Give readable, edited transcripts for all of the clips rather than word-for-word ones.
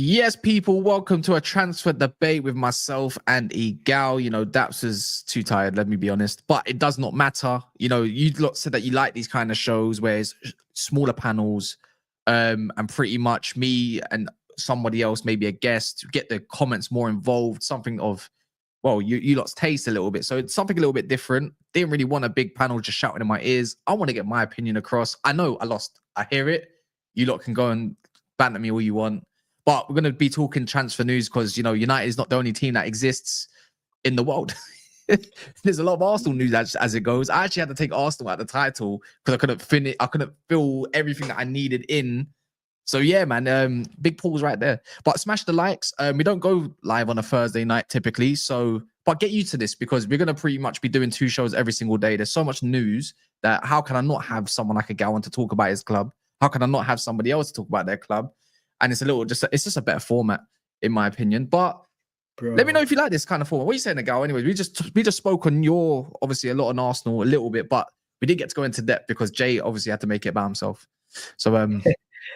Yes, people, welcome to a transfer debate with myself and Egal. You know, Daps is too tired, let me be honest, but it does not matter. You know, you lot said that you like these kind of shows where it's smaller panels, and pretty much me and somebody else, maybe a guest, get the comments more involved, something of, well, you lot's taste a little bit. So it's something a little bit different. Didn't really want a big panel just shouting in my ears. I want to get my opinion across. I know I lost. I hear it. You lot can go and banter me all you want. But we're going to be talking transfer news because, you know, United is not the only team that exists in the world. There's a lot of Arsenal news as it goes. I actually had to take Arsenal out of the title because I couldn't finish. I couldn't fill everything that I needed in. So, yeah, man, big pause right there. But smash the likes. We don't go live on a Thursday night typically. So, but get used to this because we're going to pretty much be doing 2 shows every single day. There's so much news that how can I not have someone like a Gowan to talk about his club? How can I not have somebody else to talk about their club? And it's it's just a better format, in my opinion. But let me know if you like this kind of format. What are you saying, Gal? Anyways, we just spoke on your, obviously, a lot on Arsenal, a little bit, but we didn't get to go into depth because Jay obviously had to make it by himself. So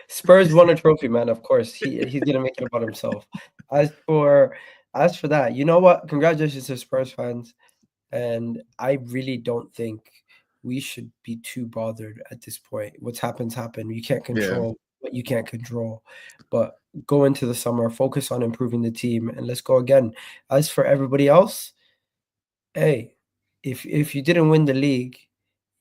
Spurs won a trophy, man. Of course, he's gonna make it about himself. As for that, you know what? Congratulations to Spurs fans, and I really don't think we should be too bothered at this point. What's happened. You can't control what you can't control, but go into the summer, focus on improving the team, and let's go again. As for everybody else, hey, if you didn't win the league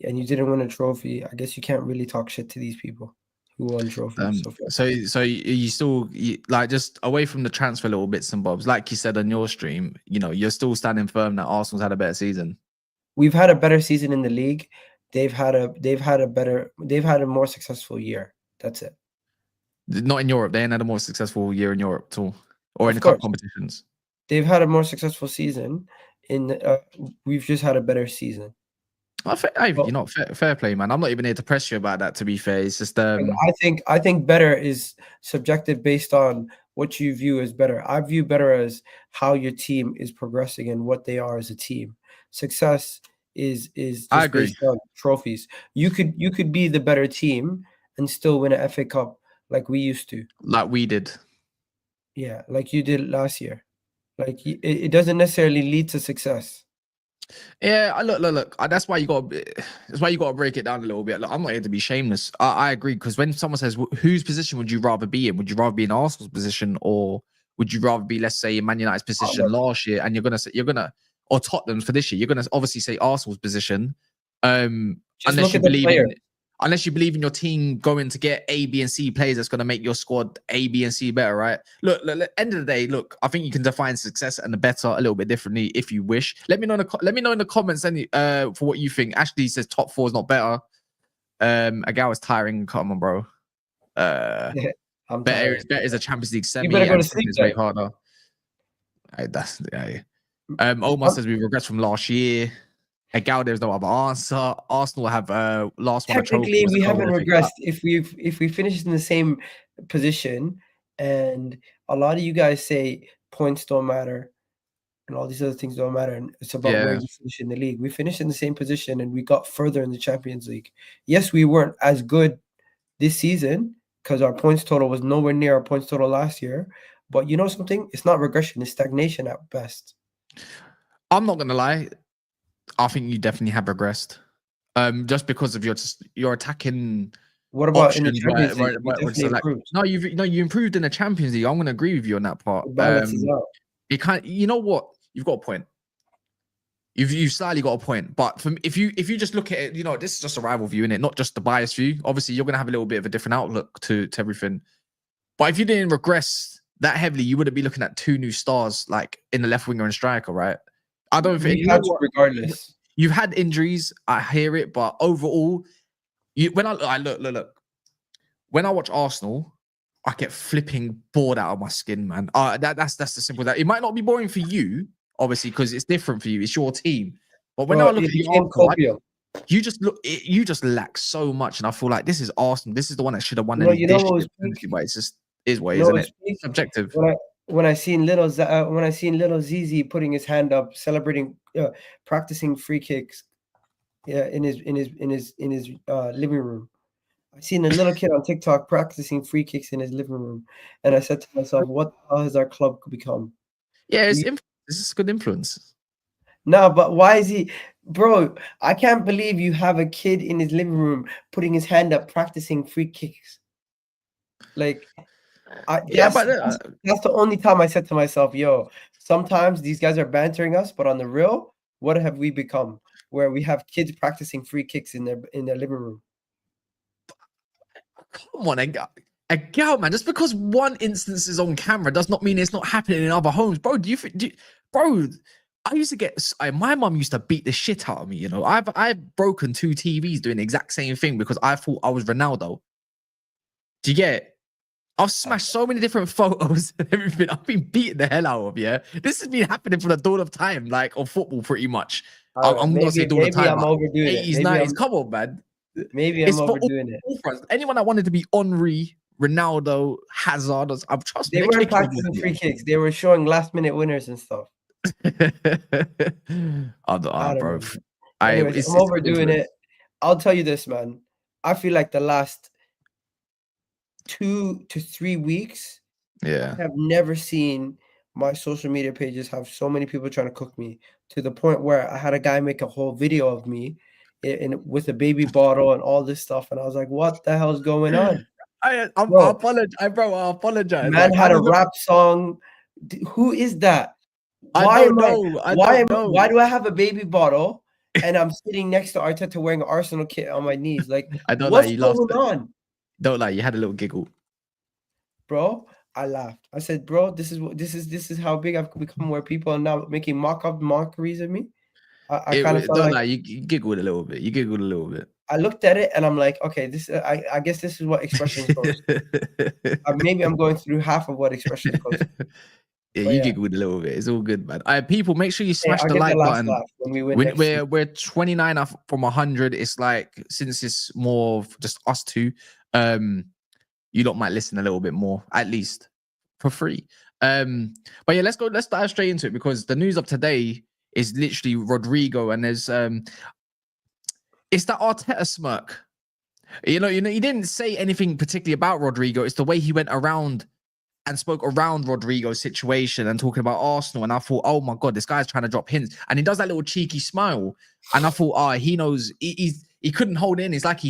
and you didn't win a trophy, I guess you can't really talk shit to these people who won trophies. So you still like, just away from the transfer little bits and bobs, like you said on your stream, you know, you're still standing firm that Arsenal's had a better season. We've had a better season in the league. They've had a more successful year. That's it. Not in Europe. They ain't had a more successful year in Europe at all, or in the cup competitions. They've had a more successful season. We've just had a better season. You know, fair play, man. I'm not even here to press you about that. To be fair, it's just I think better is subjective based on what you view as better. I view better as how your team is progressing and what they are as a team. Success is just based on trophies. You could be the better team and still win an FA Cup like we used to. Like we did. Yeah, like you did last year. Like it doesn't necessarily lead to success. Yeah, look. That's why you got to break it down a little bit. Look, I'm not here to be shameless. I agree, because when someone says, whose position would you rather be in? Would you rather be in Arsenal's position, or would you rather be, let's say, in Man United's position last year? And you're gonna or Tottenham's for this year. You're gonna obviously say Arsenal's position. Unless you believe in your team going to get A, B, and C players that's going to make your squad A, B, and C better, right? Look, end of the day, look, I think you can define success and the better a little bit differently if you wish. Let me know in the comments for what you think. Ashley says top 4 is not better. Agal is tiring. Come on, bro. Better is a Champions League semi. You better go to sleep. Way harder. Omar says we regress from last year. Gal, there's no other answer. Arsenal have last one. Technically, we haven't regressed. If we finished in the same position, and a lot of you guys say points don't matter, and all these other things don't matter, and it's about where you finish in the league. We finished in the same position, and we got further in the Champions League. Yes, we weren't as good this season because our points total was nowhere near our points total last year. But you know something? It's not regression; it's stagnation at best. I'm not gonna lie. I think you definitely have regressed, just because of your attacking. What about in the Champions League? You improved in the Champions League. I'm going to agree with you on that part. You can't. You know what? You've got a point. You've slightly got a point. But if you just look at it, you know, this is just a rival view, innit? Not just the biased view. Obviously, you're going to have a little bit of a different outlook to everything. But if you didn't regress that heavily, you wouldn't be looking at 2 new stars like in the left winger and striker, right? I don't think regardless. You've had injuries, I hear it, but overall, when I look, when I watch Arsenal, I get flipping bored out of my skin, man. That's the simple that. It might not be boring for you, obviously, because it's different for you. It's your team. But when I look at Arsenal, you just lack so much, and I feel like this is Arsenal. This is the one that should have won. But it's just is what, isn't it? Subjective. When I seen little Zizi putting his hand up, celebrating, practicing free kicks, in his living room, I seen a little kid on TikTok practicing free kicks in his living room, and I said to myself, "What the hell has our club become?" Yeah, it's it's good influence. No, but why is he, bro? I can't believe you have a kid in his living room putting his hand up practicing free kicks. Like, Yeah, that's but that's the only time I said to myself, "Yo, sometimes these guys are bantering us, but on the real, what have we become? Where we have kids practicing free kicks in their living room." come on, a girl, man. Just because one instance is on camera does not mean it's not happening in other homes, bro. Bro? I used to get. My mum used to beat the shit out of me. You know, I've broken 2 TVs doing the exact same thing because I thought I was Ronaldo. Do you get it? I've smashed so many different photos and everything. I've been beating the hell out of, yeah. This has been happening from the dawn of time, like on football, pretty much. All right, I'm not saying dawn of maybe time, I'm but overdoing it. 80s, 90s. Come on, man. Maybe I'm It's for overdoing it. all fronts. Anyone that wanted to be Henri, Ronaldo, Hazard, I'm trust me, They they're weren't kicking practicing free kicks. They were showing last minute winners and stuff. I don't, I don't bro. know. Anyways, I'm It's good overdoing influence. it. I'll tell you this, man. I feel like the last 2 to 3 weeks, Yeah. I have never seen my social media pages have so many people trying to cook me, to the point where I had a guy make a whole video of me with a baby bottle and all this stuff, and I was like, "What the hell's going on?" I Bro, apologize, bro. I apologize. man Like I had a don't know. rap song. Who is that? I Why don't am I know. I don't why know. do I have a baby bottle and I'm sitting next to Arteta wearing an Arsenal kit on my knees? Like, I don't lie. what's You laughed. going on, Don't lie. You had a little giggle. bro? I laughed. I said, "Bro, this is how big I've become, where people are now making mockeries of me." I kind of felt Don't like lie. You giggled a little bit. You giggled a little bit. I looked at it and I'm like, "Okay, this I guess this is what expressions goes." Maybe I'm going through half of what expressions goes. Yeah, But you yeah, giggled a little bit. It's all good, man. People, make sure you hey, smash I'll the get the like last button. laugh when we win next season. We're 29 off from 100. It's like, since it's more of just us two, you lot might listen a little bit more, at least for free. But yeah, let's dive straight into it, because the news of today is literally Rodrygo, and there's it's that Arteta smirk. You know, he didn't say anything particularly about Rodrygo. It's the way he went around and spoke around Rodrygo's situation and talking about Arsenal. And I thought, oh my God, this guy's trying to drop hints. And he does that little cheeky smile. And I thought, he knows, he couldn't hold in. It's like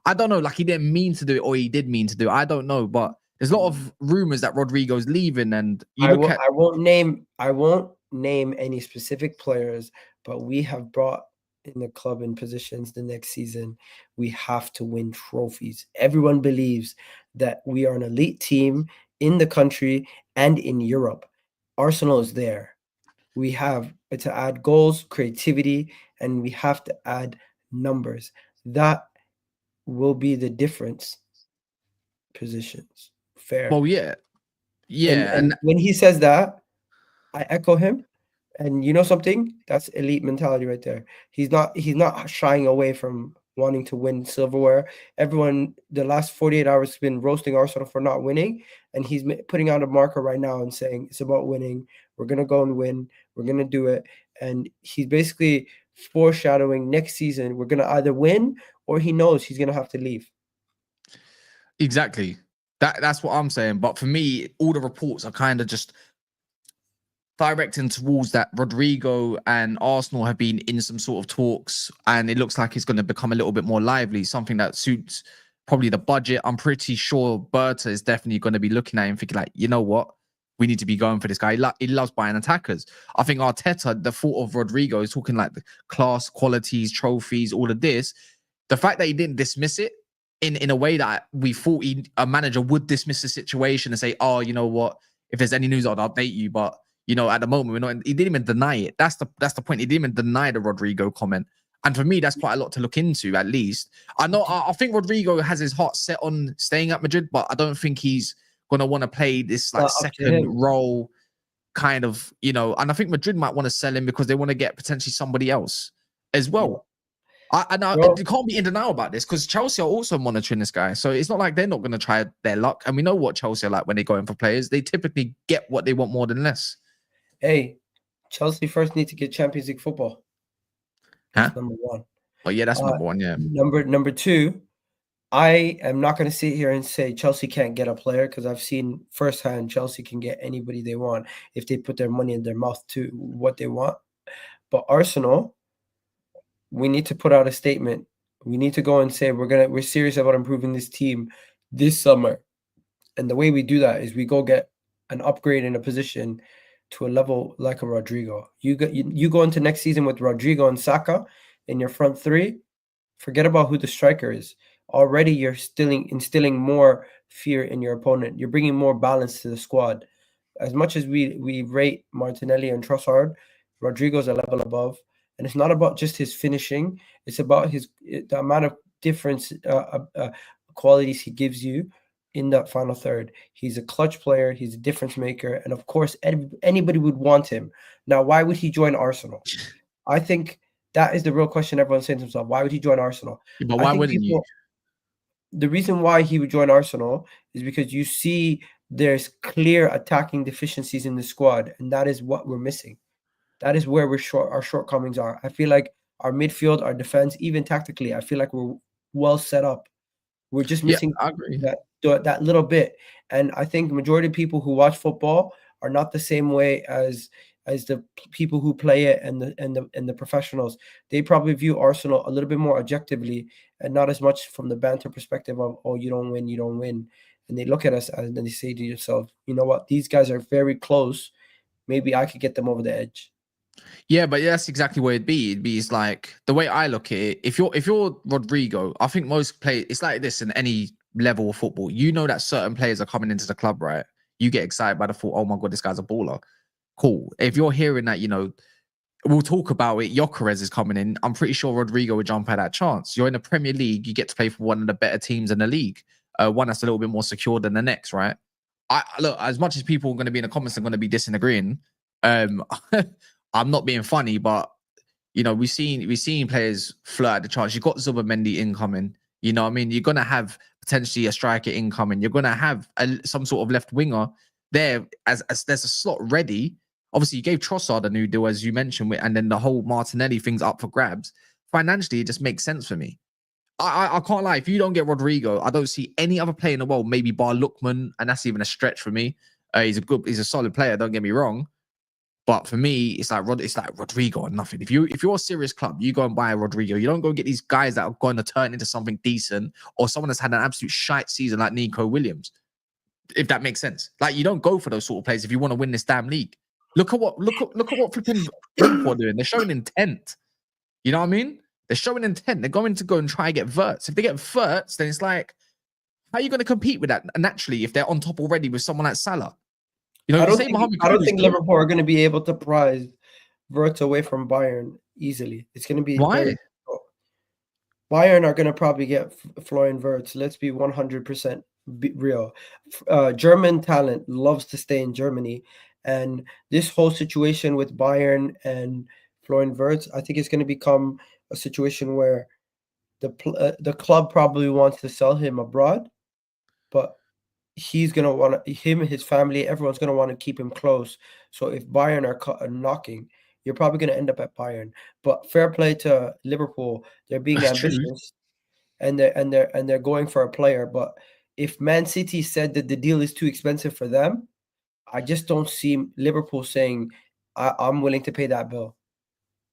I don't know, like he didn't mean to do it, or he did mean to do it. I don't know. But there's a lot of rumors that Rodrygo's leaving. And you look at, I won't name any specific players, but we have brought in the club in positions the next season. We have to win trophies. Everyone believes that we are an elite team in the country and in Europe. Arsenal is there. We have to add goals, creativity, and we have to add numbers. That will be the difference. Positions. Fair. well, yeah. And Yeah. And when he says that, I echo him. And you know something? That's elite mentality right there. He's not shying away from wanting to win silverware. Everyone, the last 48 hours has been roasting Arsenal for not winning, and he's putting out a marker right now and saying it's about winning. We're gonna go and win. We're gonna do it. And he's basically foreshadowing next season we're gonna either win, or he knows he's gonna have to leave. exactly. That's what I'm saying. But for me, all the reports are kind of just directing towards that Rodrygo and Arsenal have been in some sort of talks, and it looks like it's going to become a little bit more lively, something that suits probably the budget. I'm pretty sure Berta is definitely going to be looking at him thinking like, you know what? We need to be going for this guy. He loves buying attackers. I think Arteta, the thought of Rodrygo, is talking like the class, qualities, trophies, all of this. The fact that he didn't dismiss it in a way that we thought a manager would dismiss the situation and say, oh, you know what? If there's any news, I'll update you. But you know, at the moment, we're not. He didn't even deny it. That's the point. He didn't even deny the Rodrygo comment. And for me, that's quite a lot to look into. At least I know. I think Rodrygo has his heart set on staying at Madrid, but I don't think he's gonna want to play this like Not up to second him. role kind of. You know, and I think Madrid might want to sell him because they want to get potentially somebody else as well. Bro, You can't be in denial about this, because Chelsea are also monitoring this guy. So it's not like they're not going to try their luck. And we know what Chelsea are like when they go in for players. They typically get what they want more than less. hey, Chelsea first need to get Champions League football. Huh? That's number one. Oh, yeah, that's number one. Yeah. Number two, I am not going to sit here and say Chelsea can't get a player, because I've seen firsthand Chelsea can get anybody they want if they put their money in their mouth to what they want. But Arsenal, we need to put out a statement. We need to go and say we're serious about improving this team this summer. And the way we do that is we go get an upgrade in a position to a level like a Rodrygo. You go into next season with Rodrygo and Saka in your front three. Forget about who the striker is. Already you're instilling more fear in your opponent. You're bringing more balance to the squad. As much as we rate Martinelli and Trossard, Rodrigo's a level above. And it's not about just his finishing. It's about the amount of difference qualities he gives you in that final third. He's a clutch player. He's a difference maker. And of course, anybody would want him. Now, why would he join Arsenal? I think that is the real question everyone's saying to themselves. Why would he join Arsenal? But why wouldn't you? The reason why he would join Arsenal is because you see there's clear attacking deficiencies in the squad, and that is what we're missing. That is where our shortcomings are. I feel like our midfield, our defense, even tactically, I feel like we're well set up. We're just missing that little bit. And I think majority of people who watch football are not the same way as the people who play it and the professionals. They probably view Arsenal a little bit more objectively and not as much from the banter perspective of, oh, you don't win. And they look at us and then they say to yourself, you know what, these guys are very close. Maybe I could get them over the edge. Yeah, but that's exactly what it'd be. It's like the way I look at it. If you're Rodrygo, I think most players, it's like this in any level of football. You know that certain players are coming into the club, right? You get excited by the thought, oh my god, this guy's a baller. Cool. If you're hearing that, we'll talk about it. Gyokeres is coming in. I'm pretty sure Rodrygo would jump at that chance. You're in the Premier League. You get to play for one of the better teams in the league. One that's a little bit more secure than the next, right? Look, as much as people are going to be in the comments are going to be disagreeing, I'm not being funny, but we've seen players flirt at the chance. You've got Zubomendi incoming. You know what I mean? You're gonna have potentially a striker incoming. You're gonna have some sort of left winger there as there's a slot ready. Obviously, you gave Trossard a new deal, as you mentioned, and then the whole Martinelli thing's up for grabs. Financially, it just makes sense for me. I can't lie. If you don't get Rodrygo, I don't see any other player in the world, maybe bar Lookman, and that's even a stretch for me. He's a solid player. Don't get me wrong. But for me, it's like Rodrygo or nothing. If you're a serious club, you go and buy a Rodrygo. You don't go and get these guys that are going to turn into something decent or someone that's had an absolute shite season like Nico Williams. If that makes sense. Like, you don't go for those sort of players if you want to win this damn league. Look at what flipping Liverpool are doing. They're showing intent. You know what I mean? They're showing intent. They're going to go and try and get Verts. If they get Verts, then it's like, how are you going to compete with that naturally if they're on top already with someone like Salah? I don't think Liverpool are going to be able to prize Verts away from Bayern easily. It's going to be why? Very difficult. Bayern are going to probably get Florian Verts. Let's be 100% real. German talent loves to stay in Germany, and this whole situation with Bayern and Florian Verts, I think it's going to become a situation where the club probably wants to sell him abroad, but he's going to want him and his family, everyone's going to want to keep him close. So if Bayern are knocking, you're probably going to end up at Bayern. But fair play to Liverpool. They're being ambitious and they're going for a player. But if Man City said that the deal is too expensive for them, I just don't see Liverpool saying, I'm willing to pay that bill.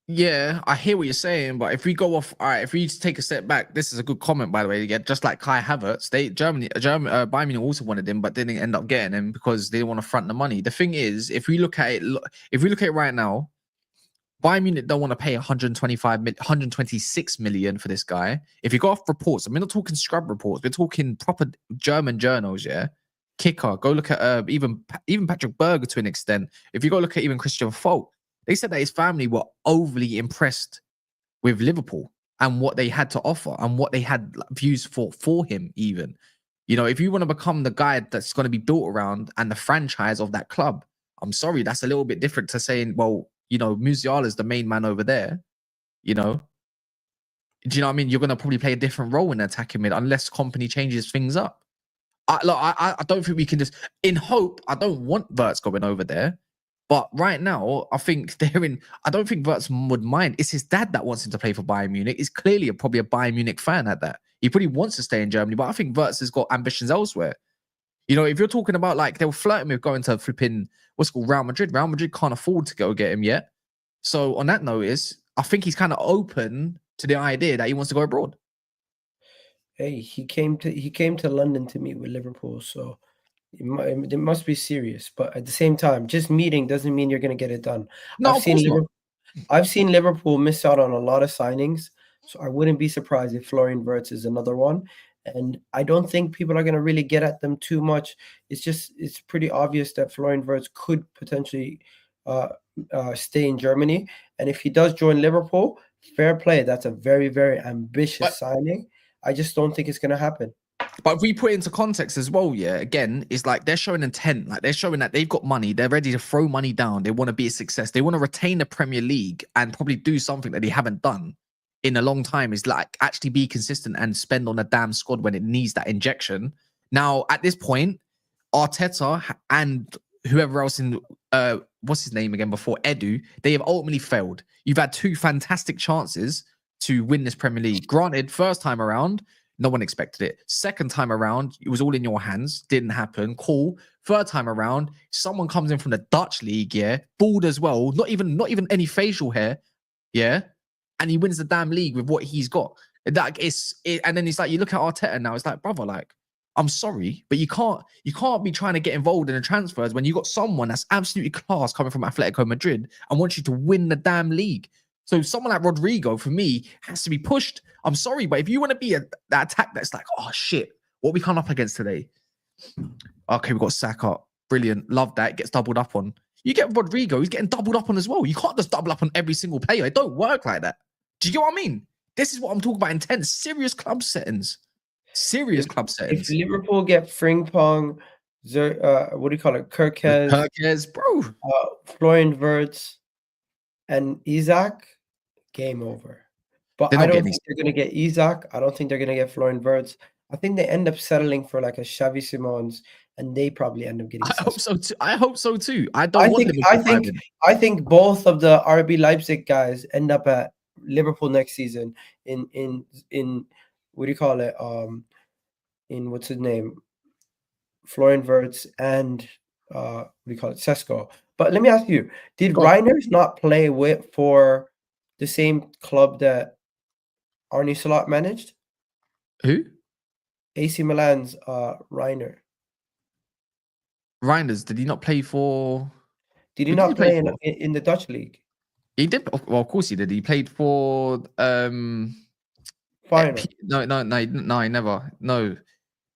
Yeah, I hear what you're saying, but if we go off, all right, if we take a step back, this is a good comment, by the way. Yeah, just like Kai Havertz, Bayern Munich also wanted him, but didn't end up getting him because they didn't want to front the money. The thing is, if we look at it right now, Bayern Munich don't want to pay 126 million for this guy. If you go off reports, I'm not talking scrub reports, we're talking proper German journals, yeah. Kicker, go look at even Patrick Berger to an extent. If you go look at even Christian Falk, they said that his family were overly impressed with Liverpool and what they had to offer and what they had views for him even. If you want to become the guy that's going to be built around and the franchise of that club, I'm sorry, that's a little bit different to saying, well, Musiala is the main man over there. Do you know what I mean? You're going to probably play a different role in attacking mid unless company changes things up. I don't think we can just, in hope, I don't want Verts going over there. But right now, I think I don't think Verts would mind. It's his dad that wants him to play for Bayern Munich. He's clearly probably a Bayern Munich fan at that. He probably wants to stay in Germany, but I think Wirtz has got ambitions elsewhere. You know, if you're talking about like they were flirting with going to flipping what's called Real Madrid. Real Madrid can't afford to go get him yet. So on that notice, I think he's kind of open to the idea that he wants to go abroad. Hey, he came to London to meet with Liverpool, so it must be serious. But at the same time, just meeting doesn't mean you're going to get it done. No, of course not. I've seen Liverpool miss out on a lot of signings, so I wouldn't be surprised if Florian Wirtz is another one. And I don't think people are going to really get at them too much. It's pretty obvious that Florian Wirtz could potentially stay in Germany. And if he does join Liverpool, fair play. That's a very, very ambitious signing. I just don't think it's going to happen. But if we put it into context as well, yeah, again, it's like they're showing intent. Like they're showing that they've got money. They're ready to throw money down. They want to be a success. They want to retain the Premier League and probably do something that they haven't done in a long time, is like actually be consistent and spend on a damn squad when it needs that injection. Now, at this point, Arteta and whoever else in, what's his name again before, Edu, they have ultimately failed. You've had two fantastic chances to win this Premier League. Granted, first time around, no one expected it. Second time around, it was all in your hands. Didn't happen. Cool. Third time around, someone comes in from the Dutch league, yeah, bald as well, not even any facial hair, yeah, and he wins the damn league with what he's got. And then it's like you look at Arteta now. It's like, brother, like, I'm sorry, but you can't be trying to get involved in the transfers when you got someone that's absolutely class coming from Atletico Madrid and wants you to win the damn league. So someone like Rodrygo, for me, has to be pushed. I'm sorry, but if you want to be that attack that's like, oh shit, what we come up against today? Okay, we got Saka. Brilliant. Love that. Gets doubled up on. You get Rodrygo, he's getting doubled up on as well. You can't just double up on every single player. It don't work like that. Do you get what I mean? This is what I'm talking about. Intense, serious club settings. Serious club settings. If Liverpool get Frimpong, what do you call it? Gyokeres, bro. Florian Wirtz, and Isaac, game over. But I don't think they're going to get Isaac. I don't think they're going to get Florian Wirtz. I think they end up settling for like a Xavi Simons, and they probably end up getting. I hope so too. I hope so too. I think both of the RB Leipzig guys end up at Liverpool next season in what do you call it? In what's his name? Florian Wirtz and what do you call it? Sesko. But let me ask you: did Reiners not play for the same club that Arne Slot managed? Who? AC Milan's Reiner. Reinders, did he not play for? Did he not play in the Dutch league? He did. Well, of course he did. He played for Feyenoord. No, he never. No,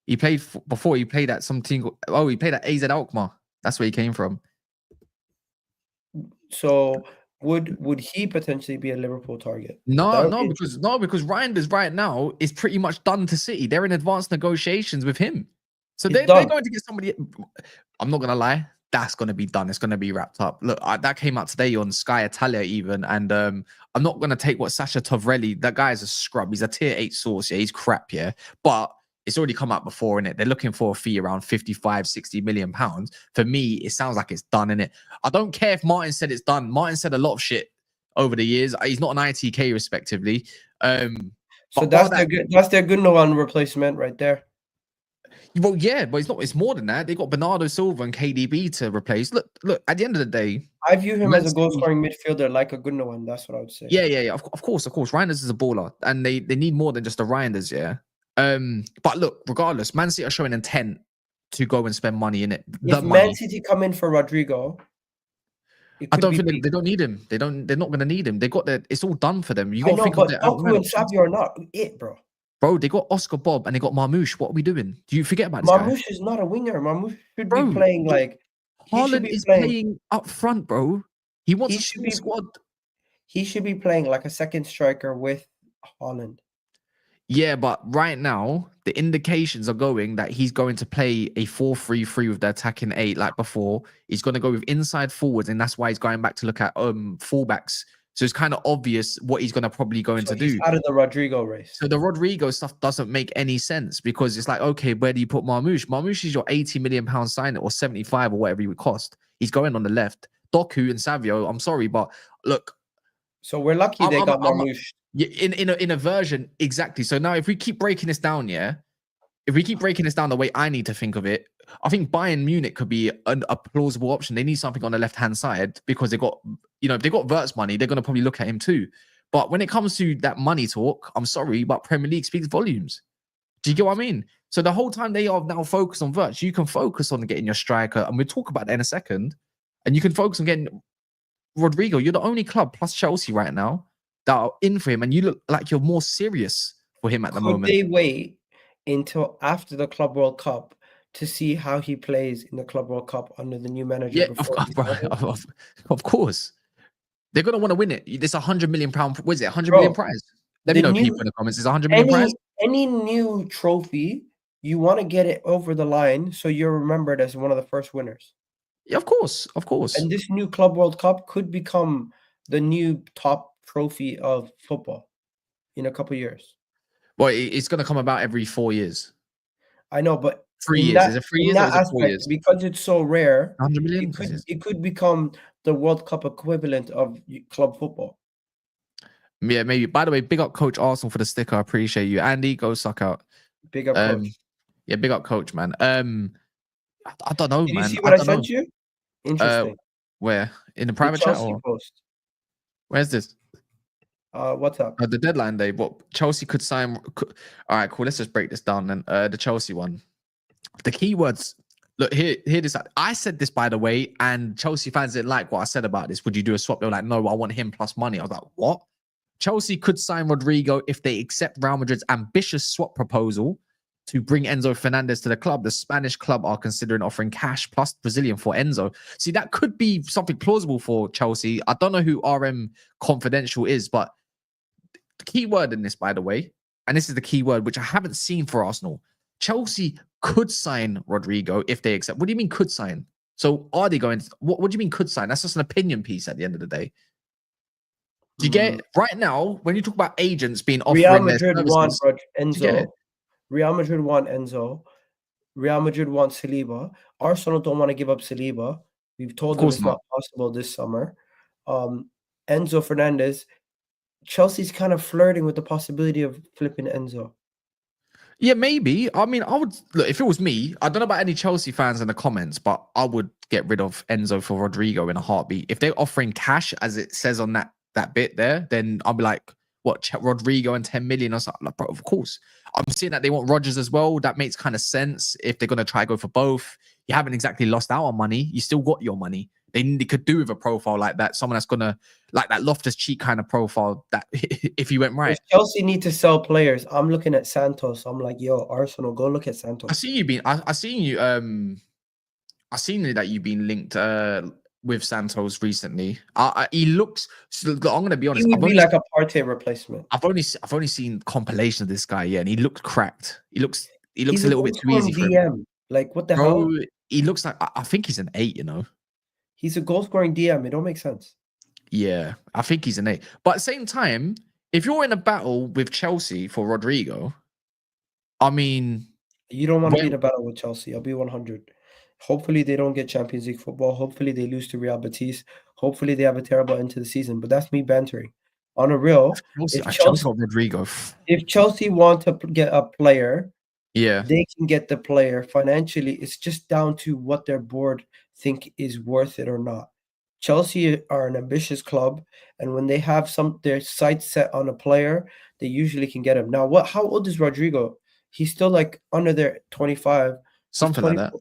he played before. He played at some team. He played at AZ Alkmaar. That's where he came from. So would he potentially be a Liverpool target? No, because Reinders right now is pretty much done to City. They're in advanced negotiations with him, so they're going to get somebody. I'm not gonna lie, that's gonna be done. It's gonna be wrapped up. Look, that came out today on Sky Italia even, and I'm not gonna take what Sasha Tovrelli. That guy is a scrub. He's a tier 8 source. Yeah, he's crap. Yeah, but it's already come out before, innit? They're looking for a fee around 55, 60 million pounds. For me, it sounds like it's done, innit? I don't care if Martin said it's done. Martin said a lot of shit over the years. He's not an ITK, respectively. So that's their Gundogan replacement right there. Well, yeah, but it's more than that. They got Bernardo Silva and KDB to replace. Look. At the end of the day, I view him as a goal-scoring midfielder, like a Gundogan. That's what I would say. Yeah. Of course. Reinders is a baller, and they need more than just a Reinders. Yeah. But look, regardless, Man City are showing intent to go and spend money in it. If Man City come in for Rodrygo, I don't think they don't need him. They're not going to need him. They got it's all done for them. You got to think of Doku and Xavi are not it, bro. Bro, they got Oscar Bob and they got Marmoush. What are we doing? Do you forget about this guy? Marmoush is not a winger. Marmoush should be playing like Haaland is playing up front, bro. He wants a small squad. He should be playing like a second striker with Haaland. Yeah, but right now the indications are going that he's going to play a 4-3-3 with the attacking 8 like before. He's going to go with inside forwards, and that's why he's going back to look at fullbacks. So it's kind of obvious what he's going to probably do. Out of the Rodrygo race. So the Rodrygo stuff doesn't make any sense because it's like, okay, where do you put Marmoush? Marmoush is your 80 million pound sign or 75 or whatever he would cost. He's going on the left. Doku and Savio, I'm sorry, but look, So we're lucky they got Marmoush. Yeah, in a version, exactly. So now if we keep breaking this down, if we keep breaking this down the way I need to think of it, I think Bayern Munich could be a plausible option. They need something on the left-hand side because they got, if they got Wirtz money, they're going to probably look at him too. But when it comes to that money talk, I'm sorry, but Premier League speaks volumes. Do you get what I mean? So the whole time they are now focused on Wirtz, you can focus on getting your striker, and we'll talk about that in a second, and you can focus on getting Rodrygo. You're the only club plus Chelsea right now that are in for him, and you look like you're more serious for him at the moment. Could they wait until after the Club World Cup to see how he plays in the Club World Cup under the new manager? Yeah, of course. They're going to want to win it. It's £100 million. What is it? 100 million prize? Let me know, people in the comments. It's 100 million prize? Any new trophy, you want to get it over the line so you're remembered as one of the first winners. Yeah, of course. Of course. And this new Club World Cup could become the new top trophy of football in a couple of years. Well, it's going to come about every 4 years. I know, but 3 years. Is it 3 years or is it 4 years? Because it's so rare, 100 million? it could become the World Cup equivalent of club football. Yeah, maybe. By the way, big up Coach Arsenal for the sticker. I appreciate you. Andy, go suck out. Big up Coach. Yeah, big up Coach, man. I don't know, Did man. You see what I sent you? Interesting. Where? In the private chat? Or? Post. Where's this? What's up? The deadline day. What Chelsea could sign. All right, cool. Let's just break this down then. The Chelsea one. The keywords. Look, here this. I said this, by the way, and Chelsea fans didn't like what I said about this. Would you do a swap? They were like, no, I want him plus money. I was like, what? Chelsea could sign Rodrygo if they accept Real Madrid's ambitious swap proposal to bring Enzo Fernandez to the club. The Spanish club are considering offering cash plus Brazilian for Enzo. See, that could be something plausible for Chelsea. I don't know who RM Confidential is, but the key word in this, by the way, and this is the key word which I haven't seen for Arsenal. Chelsea could sign Rodrygo if they accept. What do you mean could sign? So are they going to, what do you mean could sign? That's just an opinion piece at the end of the day. Do you get it? Right now, when you talk about agents being offering Real Madrid their want Enzo. Real Madrid want Enzo. Real Madrid want Saliba. Arsenal don't want to give up Saliba. We've told them it's not possible this summer. Enzo Fernandez. Chelsea's kind of flirting with the possibility of flipping Enzo. Yeah, maybe. I mean, I would look if it was me. I don't know about any Chelsea fans in the comments, but I would get rid of Enzo for Rodrygo in a heartbeat. If they're offering cash, as it says on that bit there, then I'll be like, what, Rodrygo and 10 million or something? Like, bro, of course. I'm seeing that they want Rodgers as well. That makes kind of sense if they're going to try go for both. You haven't exactly lost out on money. You still got your money. They could do with a profile like that. Someone that's going to, like that Loftus-Cheek kind of profile that if you went right. Chelsea need to sell players. I'm looking at Santos. I'm like, yo, Arsenal, go look at Santos. I seen that you've been linked with Santos recently. He looks. So, I'm going to be honest. He would be like a Partey replacement. I've only seen compilation of this guy, and he looked cracked. He looks a little bit too easy for him. Like what the hell? He looks like I think he's an 8. He's a goal scoring DM. It don't make sense. Yeah, I think he's an 8. But at the same time, if you're in a battle with Chelsea for Rodrygo, I mean, you don't want to be in a battle with Chelsea. I'll be 100. Hopefully they don't get Champions League football. Hopefully they lose to Real Betis. Hopefully they have a terrible end to the season. But that's me bantering. On a real, if Chelsea want to get a player, they can get the player financially. It's just down to what their board think is worth it or not. Chelsea are an ambitious club, and when they have their sights set on a player, they usually can get him. Now, how old is Rodrygo? He's still like under their 25. Something like that.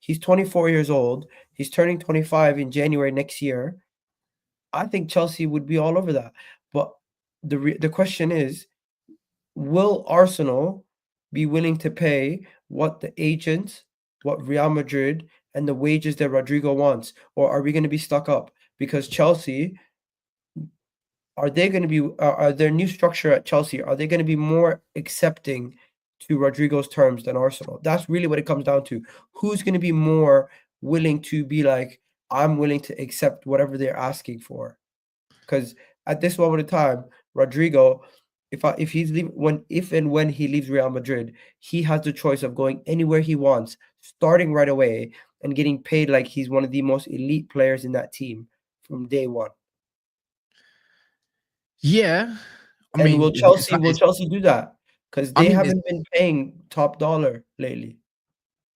He's 24 years old. He's turning 25 in January next year. I think Chelsea would be all over that. But the question is, will Arsenal be willing to pay what the agents, what Real Madrid, and the wages that Rodrygo wants? Or are we going to be stuck up? Because Chelsea, are their new structure at Chelsea, are they going to be more accepting to Rodrygo's terms than Arsenal? That's really what it comes down to. Who's going to be more willing to be like, I'm willing to accept whatever they're asking for? Because at this moment in time, Rodrygo, if and when he leaves Real Madrid, he has the choice of going anywhere he wants, starting right away, and getting paid like he's one of the most elite players in that team from day one. Yeah, I And mean, will Chelsea do that? Because I they mean, haven't been paying top dollar lately.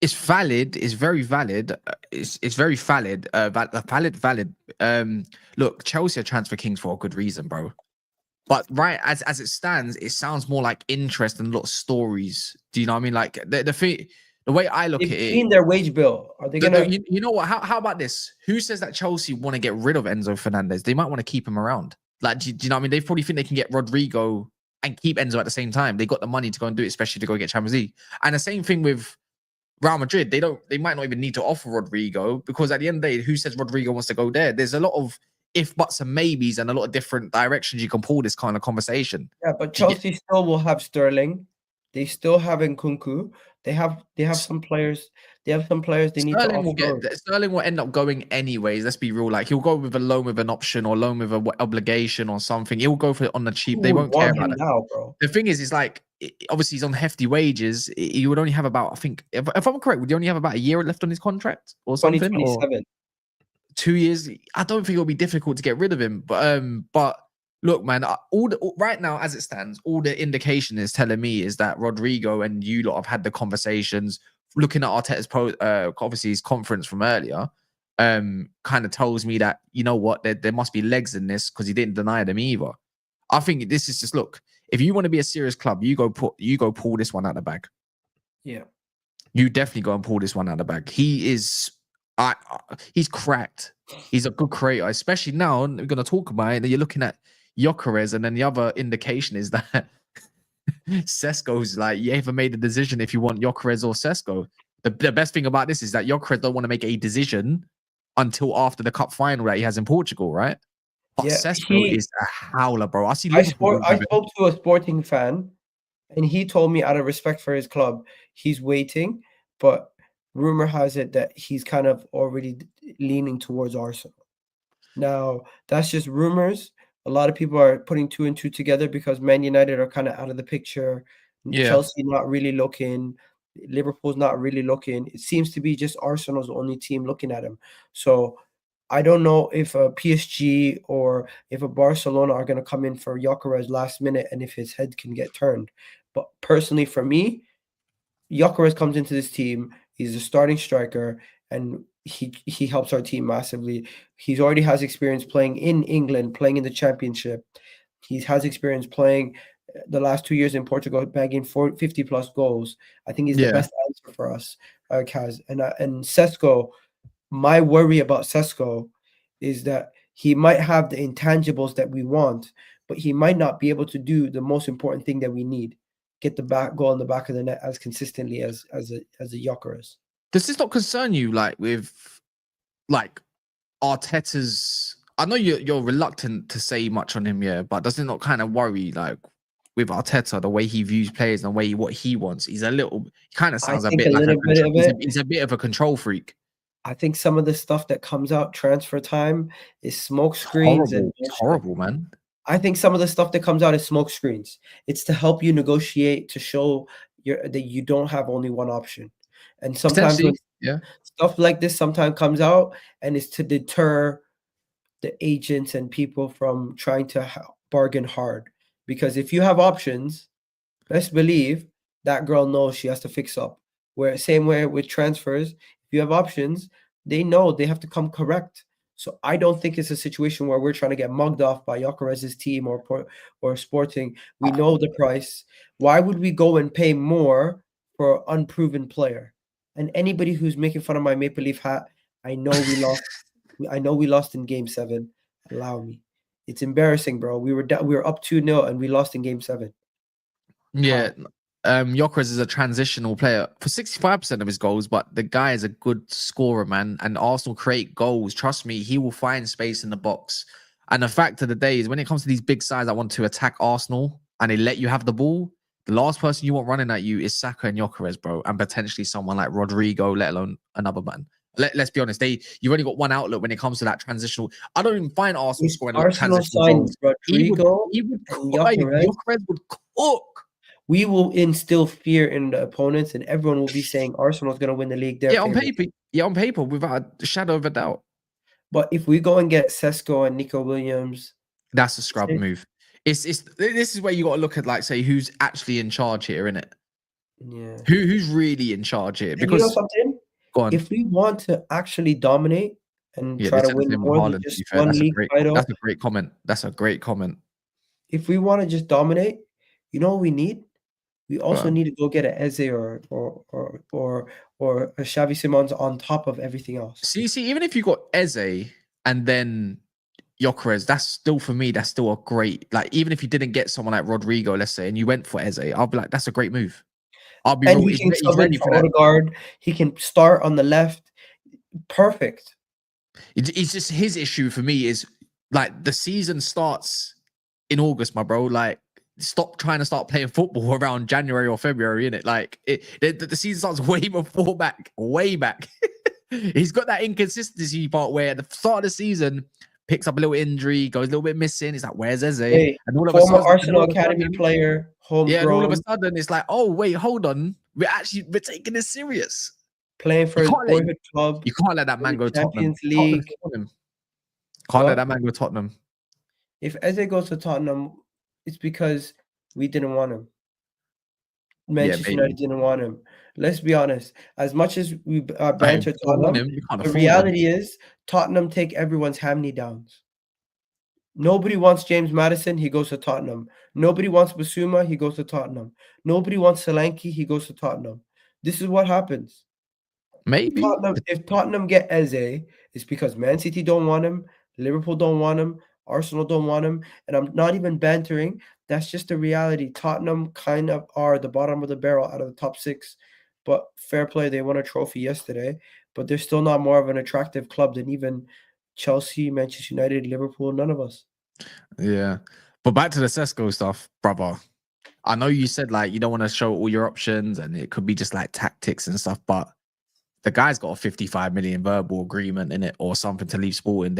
it's valid. It's very valid. It's very valid. Valid. Look, Chelsea are transfer kings for a good reason, bro. But right as it stands, it sounds more like interest and a lot of stories. Do you know what I mean? Like the thing, the way I look They've at it, seen their wage bill. Are they gonna? you know what? How about this? Who says that Chelsea want to get rid of Enzo Fernandez? They might want to keep him around. Like, do you know what I mean? They probably think they can get Rodrygo and keep Enzo at the same time. They got the money to go and do it, especially to go get Champions League. And the same thing with Real Madrid. They might not even need to offer Rodrygo because at the end of the day, who says Rodrygo wants to go there? There's a lot of if buts and maybes and a lot of different directions you can pull this kind of conversation. Yeah, but Do you get Chelsea still will have Sterling. They still have Nkunku. They have some players. They have some players they need to offload. Sterling will end up going anyways. Let's be real. Like he'll go with a loan with an option or loan with an obligation or something. He'll go for it on the cheap. Who They would won't care want about him it. now, bro? The thing is like obviously he's on hefty wages. He would only have about, I think, if I'm correct, would he only have about a year left on his contract or something? Or 2027. 2 years? I don't think it'll be difficult to get rid of him. But look, man, right now as it stands, all the indication is telling me is that Rodrygo and you lot have had the conversations. Looking at Arteta's obviously his conference from earlier, kind of tells me that you know what, there must be legs in this because he didn't deny them either. I think this is just look. If you want to be a serious club, you go pull this one out of the bag. Yeah. You definitely go and pull this one out of the bag. He is, he's cracked. He's a good creator, especially now. We're going to talk about it. You're looking at Gyokeres, and then the other indication is that Sesko's like, you ever made a decision if you want Gyokeres or Sesko? The best thing about this is that Gyokeres don't want to make a decision until after the cup final that he has in Portugal, right? But Yeah, Sesko is a howler, bro. I see I Liverpool. spoke to a Sporting fan, and he told me out of respect for his club, he's waiting, but rumor has it that he's kind of already leaning towards Arsenal. Now, that's just rumors. A lot of people are putting two and two together because Man United are kind of out of the picture. Yeah. Chelsea not really looking. Liverpool's not really looking. It seems to be just Arsenal's the only team looking at him. So I don't know if a PSG or if a Barcelona are going to come in for Gyokeres last minute and if his head can get turned. But personally, for me, Gyokeres comes into this team. He's a starting striker, and he helps our team massively. He's already has experience playing in England, playing in the Championship. He has experience playing the last 2 years in Portugal, bagging 50 plus goals. I think he's the best answer for us, Kaz. And Sesko, my worry about Sesko is that he might have the intangibles that we want, but he might not be able to do the most important thing that we need: get the back goal in the back of the net as consistently as a Gyokeres. Does this not concern you, like with like Arteta's? I know you're reluctant to say much on him, yeah, but does it not kind of worry, like with Arteta, the way he views players and the way what he wants? He's a little. He kind of sounds a bit like he's a bit of a control freak. I think some of the stuff that comes out transfer time is smoke screens. It's horrible, man. I think some of the stuff that comes out is smoke screens. It's to help you negotiate, to show that you don't have only one option. And sometimes when stuff like this sometimes comes out, and it's to deter the agents and people from trying to bargain hard. Because if you have options, best believe that girl knows she has to fix up. Where same way with transfers, if you have options, they know they have to come correct. So I don't think it's a situation where we're trying to get mugged off by Gyokeres' team or Sporting. We know the price. Why would we go and pay more for an unproven player? And anybody who's making fun of my Maple Leaf hat, I know we lost. I know we lost in Game 7. Allow me. It's embarrassing, bro. We were up 2-0 and we lost in Game 7. Yeah. Gyokeres is a transitional player for 65% of his goals, but the guy is a good scorer, man. And Arsenal create goals. Trust me, he will find space in the box. And the fact of the day is, when it comes to these big sides that want to attack Arsenal and they let you have the ball, the last person you want running at you is Saka and Gyokeres, bro, and potentially someone like Rodrygo, let alone another man. Let's be honest, you've only got one outlet when it comes to that transitional. I don't even find Arsenal scoring a lot of transitional goals. Rodrygo Gyokeres would cook. We will instill fear in the opponents, and everyone will be saying Arsenal's going to win the league. On paper, without a shadow of a doubt. But if we go and get Sesko and Nico Williams, that's a scrub move. It's this is where you got to look at, like, say, who's actually in charge here, innit? Yeah. Who's really in charge here? And you know Because something? go on. If we want to actually dominate and Yeah, they try to said the win same with more than Haaland, to just be fair. one That's a league great title, comment. That's a great comment. if we want to just dominate, you know what we need? We also But need to go get a Eze or a Xavi Simons on top of everything else. see, even if you got Eze and then Gyokeres, that's still, for me, that's still a great, like, even if you didn't get someone like Rodrygo, let's say, and you went for Eze, I'll be like, that's a great move. I'll be And real. he can He's sub in ready for for that. Odegaard. He can start on the left. Perfect. It's just his issue for me is, like, the season starts in August, my bro. Like, stop trying to start playing football around January or February, innit? Like, the season starts way back. He's got that inconsistency part where at the start of the season picks up a little injury, goes a little bit missing. He's like, "Where's Eze?" Hey, And all of a former sudden, Arsenal Academy player, yeah, and all of a homegrown, sudden, it's like, "Oh, wait, hold on, we're taking this serious." playing for You his can't let boyhood club you can't let that in man the go Tottenham. Champions League. Can't let What? that man go Tottenham. If Eze goes to Tottenham, it's because we didn't want him. Yeah, Manchester United maybe. didn't want him. Let's be honest. As much as we Hey, we banter don't want Tottenham, him. We can't the afford him. reality is Tottenham take everyone's hand-me-downs. Nobody wants James Maddison, he goes to Tottenham. Nobody wants Basuma, he goes to Tottenham. Nobody wants Solanke, he goes to Tottenham. This is what happens. Maybe. If Tottenham get Eze, it's because Man City don't want him, Liverpool don't want him, Arsenal don't want him, and I'm not even bantering. That's just the reality. Tottenham kind of are the bottom of the barrel out of the top 6, but fair play, they won a trophy yesterday, but they're still not more of an attractive club than even Chelsea, Manchester United, Liverpool, none of us. Yeah. But back to the Sesko stuff, brother. I know you said, like, you don't want to show all your options and it could be just like tactics and stuff, but the guy's got a 55 million verbal agreement in it or something to leave Sporting.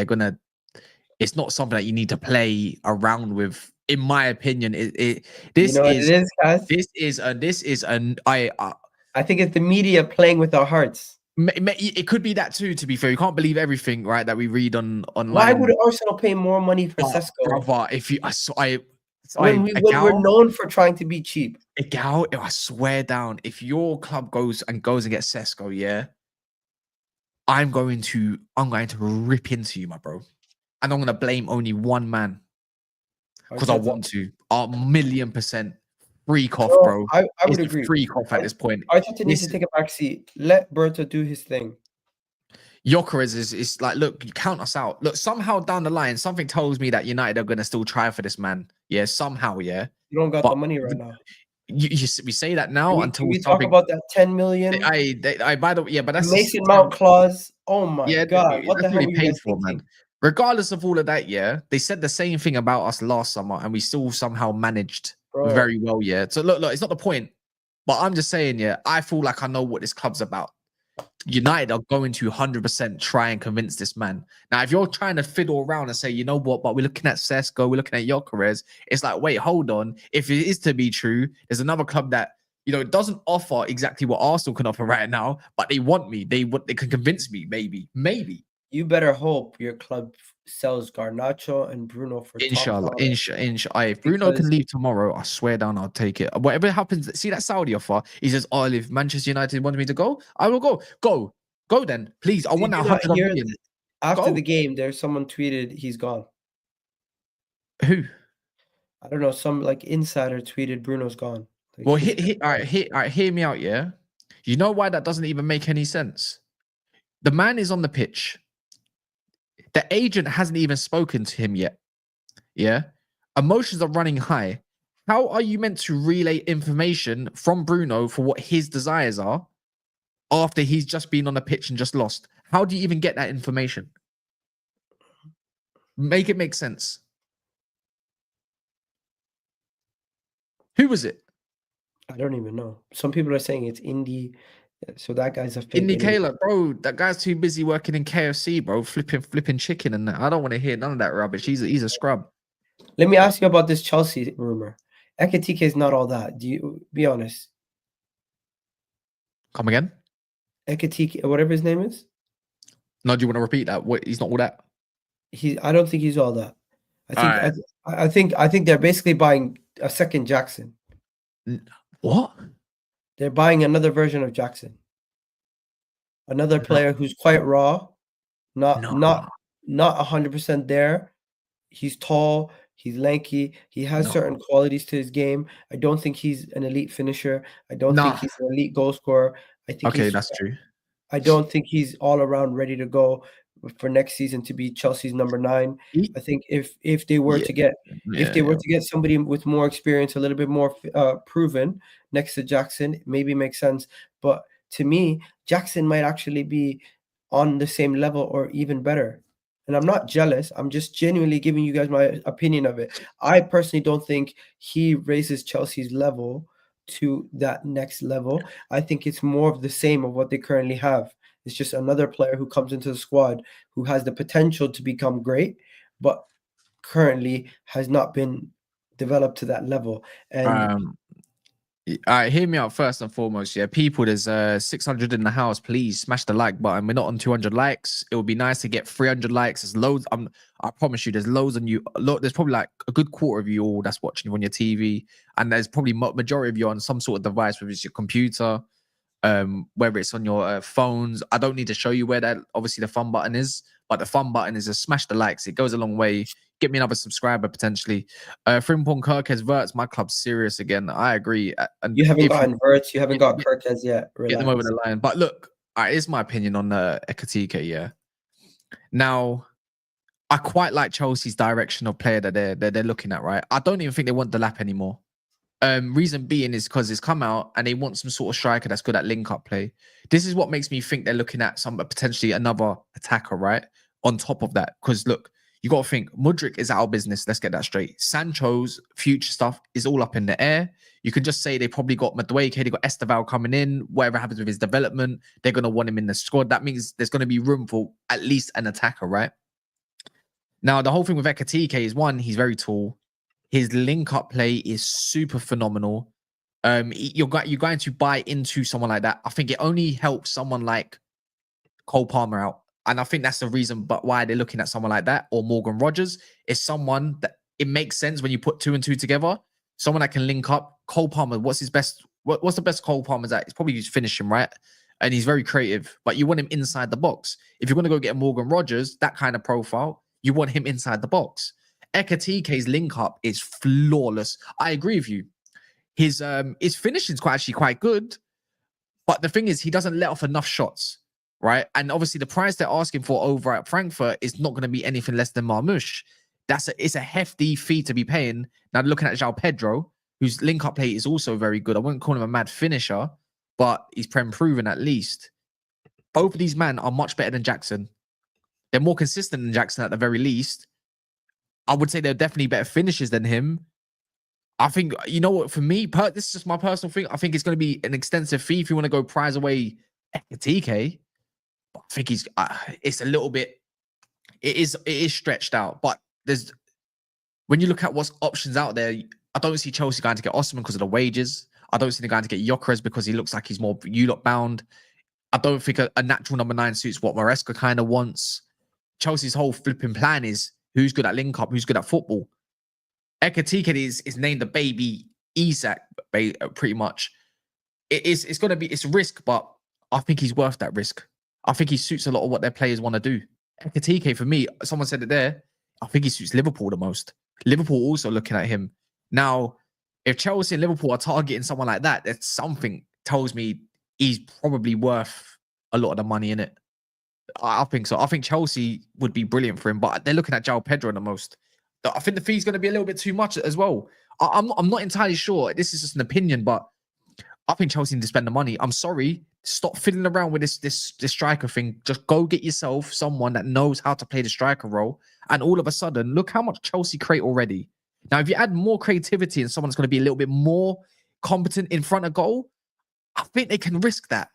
It's not something that you need to play around with, in my opinion. You This know what is it is, guys? I think it's the media playing with our hearts. It could be that too, to be fair. You can't believe everything, right, that we read Why would online. Arsenal pay more money for But Sesko brother, if you when we're known for trying to be cheap? I swear down, if your club goes and gets Sesko, yeah, I'm going to rip into you, my bro. And I'm gonna blame only one man because I Arteta. want to. A million percent freak off, No, bro. I would It's a agree. freak off at this point. Arteta needs to This take a back seat. Let Berta do his thing. Gyokeres is like, look, you count us out. Look, somehow down the line, something tells me that United are gonna still try for this man. Yeah, somehow, yeah. You don't got But the money right now. we say that now Can until we talk something. about that 10 million? By the way, yeah, but The that's Mason Mount clause. Oh my yeah, God. What the that's hell really were you paid guys for, thinking? man. Regardless of all of that, yeah, they said the same thing about us last summer, and we still somehow managed Bro, very well, yeah. So look, it's not the point, but I'm just saying, yeah, I feel like I know what this club's about. United are going to 100% try and convince this man. Now, if you're trying to fiddle around and say, you know what, but we're looking at Sesko, we're looking at Gyokeres, it's like, wait, hold on. If it is to be true, there's another club that, it doesn't offer exactly what Arsenal can offer right now, but they want me. They can convince me, maybe. you better hope your club sells Garnacho and Bruno for top Inshallah, dollar. inshallah. If Bruno Because can leave tomorrow, I swear down, I'll take it. Whatever happens, see that Saudi offer. He says, "Oh, if Manchester United wanted me to go, I will go. Go then, please. I want did that you not 100 hear million. after the Go. game, there's someone tweeted he's gone. Who? I don't know, some like insider tweeted Bruno's gone. Like Well, he's all right, hear me out. Yeah, you know why that doesn't even make any sense. The man is on the pitch. The agent hasn't even spoken to him yet. Yeah, emotions are running high. How are you meant to relay information from Bruno for what his desires are after he's just been on the pitch and just lost? How do you even get that information? Make it make sense. Who was it? I don't even know. Some people are saying it's Indy. So that guy's a fake Indicator, bro. That guy's too busy working in KFC, bro, flipping chicken and that. I don't want to hear none of that rubbish. He's a scrub. Let me ask you about this Chelsea rumor. Ekitike is not all that. Do you be honest? Come again? Ekitike, whatever his name is. No, do you want to repeat that? What? He's not all that. I don't think he's all that. All right. I think they're basically buying a second Jackson. What? They're buying another version of Jackson. Another No, player who's quite raw, not no, not not 100% there. He's tall, he's lanky, he has no. certain qualities to his game. I don't think he's an elite finisher. I don't think Nah. he's an elite goal scorer. I think Okay, he's that's true. I don't think he's all around ready to go for next season to be Chelsea's number 9. He- I think if they were Yeah, to get if yeah, they were yeah. to get somebody with more experience, a little bit more proven next to Jackson, it maybe makes sense. But to me, Jackson might actually be on the same level or even better. And I'm not jealous. I'm just genuinely giving you guys my opinion of it. I personally don't think he raises Chelsea's level to that next level. I think it's more of the same of what they currently have. It's just another player who comes into the squad who has the potential to become great, but currently has not been developed to that level. And Um, all right, hear me out first and foremost. Yeah, people, there's 600 in the house. Please smash the like button. We're not on 200 likes. It would be nice to get 300 likes. There's loads. I promise you, there's loads on you. There's probably like a good quarter of you all that's watching you on your TV, and there's probably majority of you on some sort of device, whether it's your computer, whether it's on your phones. I don't need to show you where that obviously the fun button is, but the fun button is to smash the likes. It goes a long way. Get me another subscriber potentially. Frimpong Kirkes Verts, my club's serious again. I agree. And you haven't if you gotten Verts, you haven't got get, Kirkes yet. get them over Relax. the line. But look, it's my opinion on Ekitike, yeah. Now, I quite like Chelsea's direction of player that they're looking at, right? I don't even think they want the lap anymore. Reason being is because it's come out and they want some sort of striker that's good at link up play. This is what makes me think they're looking at some potentially another attacker, right? On top of that, because look, you got to think Mudryk is out of business. Let's get that straight. Sancho's future stuff is all up in the air. You could just say they probably got Madueke, they got Esteval coming in. Whatever happens with his development, they're going to want him in the squad. That means there's going to be room for at least an attacker, right? Now, the whole thing with Ekitike is one, he's very tall. His link up play is super phenomenal. You're going to buy into someone like that. I think it only helps someone like Cole Palmer out. And I think that's the reason but why they're looking at someone like that or Morgan Rogers is someone that it makes sense when you put 2 and 2 together. Someone that can link up. Cole Palmer, what's his best? What's the best Cole Palmer's at? It's probably his finishing, right? And he's very creative, but you want him inside the box. If you're going to go get Morgan Rogers, that kind of profile, you want him inside the box. Ekitike's link up is flawless. I agree with you. His finishing is actually quite good, but the thing is, he doesn't let off enough shots, right? And obviously, the price they're asking for over at Frankfurt is not going to be anything less than Marmoush. It's a hefty fee to be paying. Now, looking at João Pedro, whose link up play is also very good. I wouldn't call him a mad finisher, but he's prem proven at least. Both of these men are much better than Jackson. They're more consistent than Jackson at the very least. I would say they're definitely better finishers than him. I think, you know what, for me, this is just my personal thing. I think it's going to be an extensive fee if you want to go prize away Ekitike. But I think it's a little bit, it is stretched out. But when you look at what's options out there, I don't see Chelsea going to get Osman because of the wages. I don't see them going to get Gyokeres because he looks like he's more U-lot bound. I don't think a natural number 9 suits what Maresca kind of wants. Chelsea's whole flipping plan is who's good at link up, who's good at football. Ekitike is named the baby Isaac, pretty much. It's going to be, it's a risk, but I think he's worth that risk. I think he suits a lot of what their players want to do. Ekitike, for me, someone said it there, I think he suits Liverpool the most. Liverpool also looking at him. Now, if Chelsea and Liverpool are targeting someone like that, that's something tells me he's probably worth a lot of the money in it. I think so. I think Chelsea would be brilliant for him, but they're looking at João Pedro the most. I think the fee's going to be a little bit too much as well. I'm not entirely sure. This is just an opinion, but I think Chelsea need to spend the money. I'm sorry. Stop fiddling around with this striker thing. Just go get yourself someone that knows how to play the striker role. And all of a sudden, look how much Chelsea create already. Now, if you add more creativity and someone's going to be a little bit more competent in front of goal, I think they can risk that.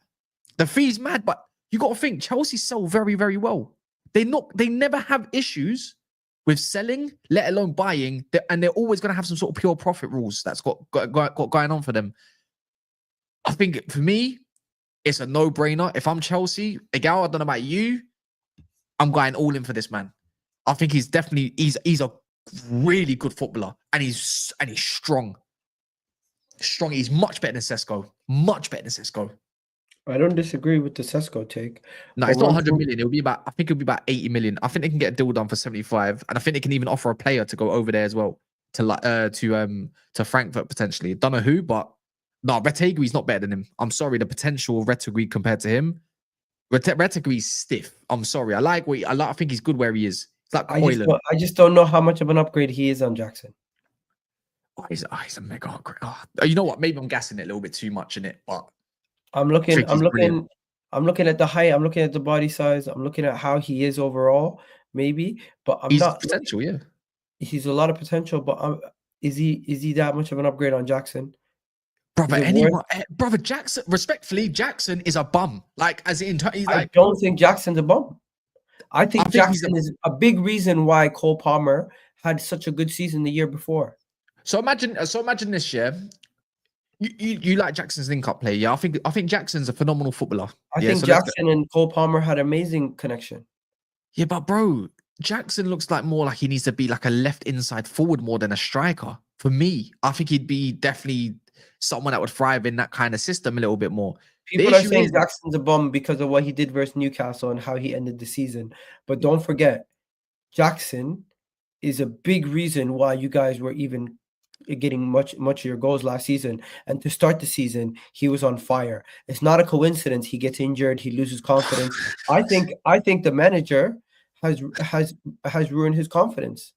The fee's mad, but you got to think Chelsea sell very, very well. They never have issues with selling, let alone buying, and they're always going to have some sort of pure profit rules that's got going on for them. I think for me, it's a no-brainer. If I'm Chelsea, again, I don't know about you, I'm going all in for this man. I think he's a really good footballer, and he's strong. Strong. He's much better than Sesko. Much better than Sesko. I don't disagree with the Sesko take. No, But it's not one 100 thing, million. It'll be about, I think it'll be about 80 million. I think they can get a deal done for 75, and I think they can even offer a player to go over there as well to Frankfurt potentially. Don't know who, but no, Retegui's not better than him. I'm sorry, the potential of Retegui compared to him, Retegui's stiff. I'm sorry. I think he's good where he is. It's like Coylan. I just don't know how much of an upgrade he is on Jackson. Oh, he's a mega upgrade. Oh, you know what? Maybe I'm gassing it a little bit too much in it, but I'm looking at the height, I'm looking at the body size, I'm looking at how he is overall, maybe, but he's potential, yeah. He's a lot of potential, but is he that much of an upgrade on Jackson? Brother, Jackson, respectfully, Jackson is a bum. Like, as in, I don't think Jackson's a bum. I think Jackson is a big reason why Cole Palmer had such a good season the year before. So imagine this year. You like Jackson's link-up play, yeah? I think Jackson's a phenomenal footballer. I think Jackson and Cole Palmer had amazing connection. Yeah, but bro, Jackson looks like more like he needs to be like a left inside forward more than a striker. For me, I think he'd be definitely someone that would thrive in that kind of system a little bit more. People are saying Jackson's a bum because of what he did versus Newcastle and how he ended the season. But don't forget, Jackson is a big reason why you guys were even getting much of your goals last season. And to start the season, he was on fire. It's not a coincidence he gets injured, he loses confidence. I think the manager has ruined his confidence.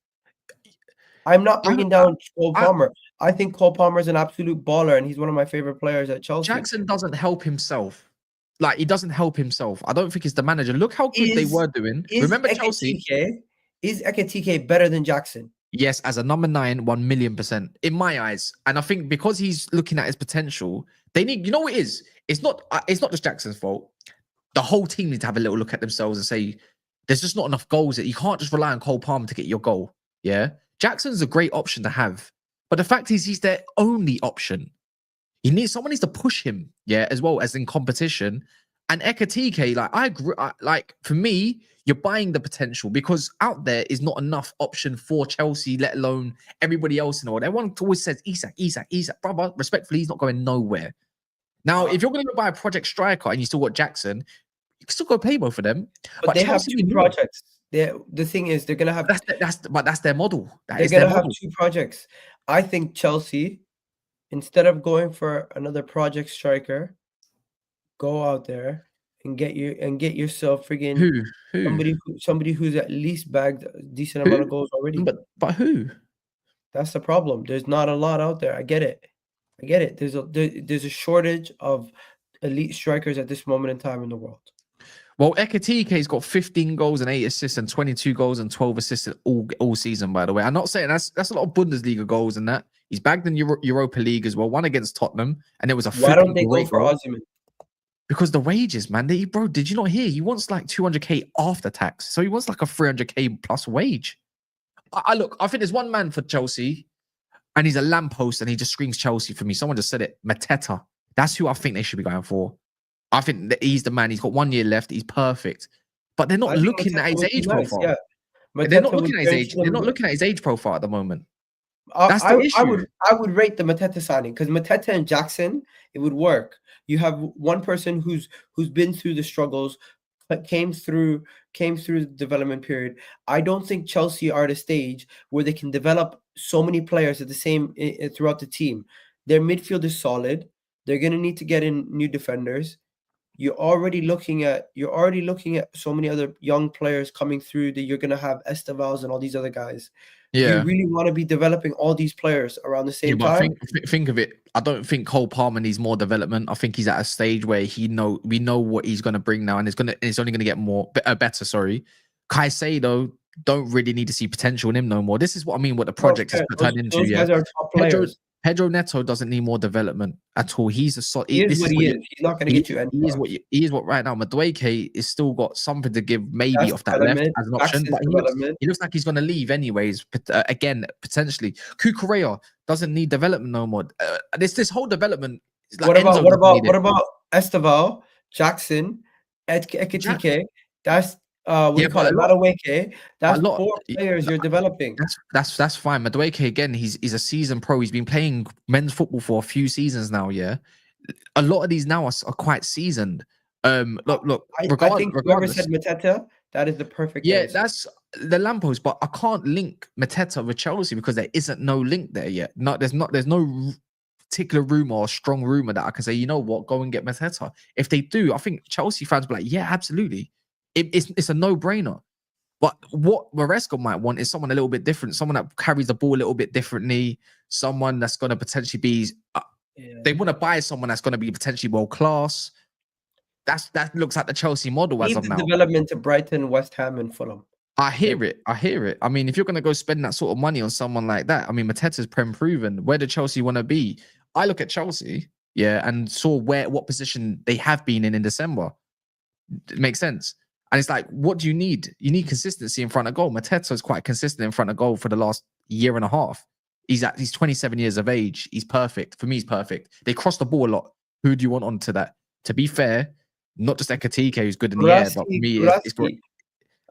I'm not bringing down Cole Palmer. I think Cole Palmer is an absolute baller, and he's one of my favorite players at Chelsea. Jackson doesn't help himself. Like, he doesn't help himself. I don't think it's the manager. Look how good they were doing. Remember Chelsea? Is Ekitike better than Jackson? Yes, as a number 9, 1,000,000% in my eyes. And I think because he's looking at his potential, they need, you know what it is? It's not just Jackson's fault. The whole team needs to have a little look at themselves and say, there's just not enough goals. That you can't just rely on Cole Palmer to get your goal. Yeah. Jackson's a great option to have. But the fact is, he's their only option. Someone needs to push him, yeah, as well as in competition. And Ekitike, like, I agree, like, for me, you're buying the potential because out there is not enough option for Chelsea, let alone everybody else in the world. Everyone always says Isak. Brother, respectfully, he's not going nowhere. Now, if you're going to go buy a project striker and you still got Jackson, you can still go pay both of them. But they Chelsea have 2 projects. The thing is, they're going to have... That's their model. They're going to have 2 projects. I think Chelsea, instead of going for another project striker, go out there and get yourself friggin' somebody who's at least bagged a decent amount of goals already. But who? That's the problem. There's not a lot out there. I get it. There's a shortage of elite strikers at this moment in time in the world. Well, Ekitike's got 15 goals and 8 assists and 22 goals and 12 assists all season, by the way. I'm not saying that's a lot of Bundesliga goals in that. He's bagged in Europa League as well, one against Tottenham, and it was a Why don't they go for Osimhen? Because the wages, man. Bro, did you not hear? He wants like 200k after tax. So he wants like a 300k plus wage. I think there's one man for Chelsea, and he's a lamppost, and he just screams Chelsea for me. Someone just said it. Mateta. That's who I think they should be going for. I think that he's the man. He's got 1 year left. He's perfect. But they're not looking at his age profile. Yeah. They're not looking at his age. They're not looking at his age profile at the moment. That's the issue. I would rate the Mateta signing because Mateta and Jackson, it would work. You have one person who's been through the struggles, came through the development period. I don't think Chelsea are at a stage where they can develop so many players at the same throughout the team. Their midfield is solid. They're going to need to get in new defenders. You're already looking at so many other young players coming through that you're going to have Estevals and all these other guys. Yeah. You really want to be developing all these players around the same time. Think of it. I don't think Cole Palmer needs more development. I think he's at a stage where we know what he's going to bring now, and it's only going to get better. Sorry, Caicedo don't really need to see potential in him no more. This is what I mean. What the project has turned into. Those guys are top players. Pedro Neto doesn't need more development at all. He's a solid. He is. He's not going to get you anywhere. He is what right now. Madueke is still got something to give, maybe off that left as an option. But he looks like he's going to leave anyways. Again, potentially. Gyokeres doesn't need development no more. This whole development. Like what about Esteval, Jackson, Ekitike? What do Yeah, you call but it? Madueke. a That's lot. 4 players you're developing. That's fine. Madueke again, he's a seasoned pro. He's been playing men's football for a few seasons now. Yeah, a lot of these now are quite seasoned. Look. I think whoever said Regardless, Mateta, that is the perfect yeah, answer. that's the lamppost. But I can't link Mateta with Chelsea because there isn't no link there yet. There's no particular rumor or strong rumor that I can say, you know what, go and get Mateta. If they do, I think Chelsea fans will be like, yeah, absolutely. It's a no brainer. But what Maresca might want is someone a little bit different, someone that carries the ball a little bit differently, someone that's going to potentially be. They Yeah. want to buy someone that's going to be potentially world class. That looks like the Chelsea model as Leave of the now. development to Brighton, West Ham, and Fulham. I hear it. I hear it. I mean, if you're going to go spend that sort of money on someone like that, I mean, Mateta's prem proven. Where did Chelsea want to be? I look at Chelsea, yeah, and saw what position they have been in December. It makes sense. And it's like, what do you need? You need consistency in front of goal. Mateta is quite consistent in front of goal for the last year and a half. He's 27 years of age. He's perfect. For me, he's perfect. They cross the ball a lot. Who do you want onto that? To be fair, not just Ekitike, who's good in the air, but for me, it's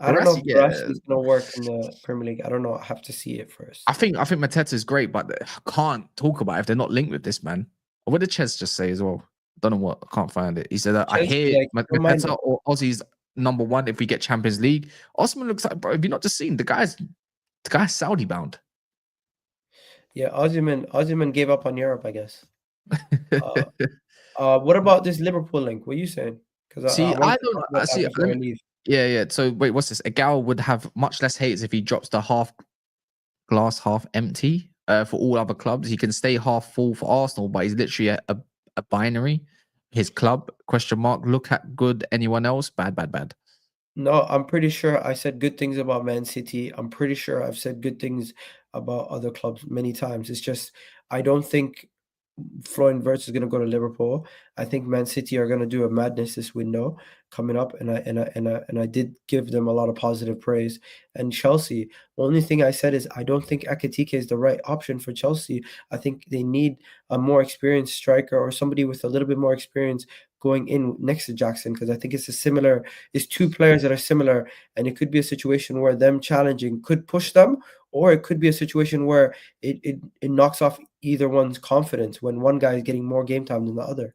I don't know Barassi, if yeah. Barassi is gonna work in the Premier League. I don't know. I have to see it first. I think Mateta is great, but I can't talk about it if they're not linked with this man. What did Ches just say as well? Don't know what. I can't find it. He said that I Chelsea, hear like, don't mind Mateta or Aussie's number one if we get Champions League. Osman looks like, bro. Have you not just seen the guy's Saudi bound? Yeah, Osimhen gave up on Europe, I guess. What about this Liverpool link? What are you saying? Because I See, wanted I to don't. talk I about that see. before I leave. Yeah. So wait, what's this? A gal would have much less haters if he drops the half glass half empty for all other clubs. He can stay half full for Arsenal, but he's literally a binary. His club, question mark, look at good, anyone else, bad, bad, bad. No, I'm pretty sure I said good things about Man City. I'm pretty sure I've said good things about other clubs many times. It's just I don't think Florian Wirtz is going to go to Liverpool. I think Man City are going to do a madness this window coming up, and I did give them a lot of positive praise. And Chelsea, only thing I said is I don't think Ekitike is the right option for Chelsea. I think they need a more experienced striker or somebody with a little bit more experience going in next to Jackson, because I think it's two players that are similar, and it could be a situation where them challenging could push them, or it could be a situation where it knocks off either one's confidence when one guy is getting more game time than the other.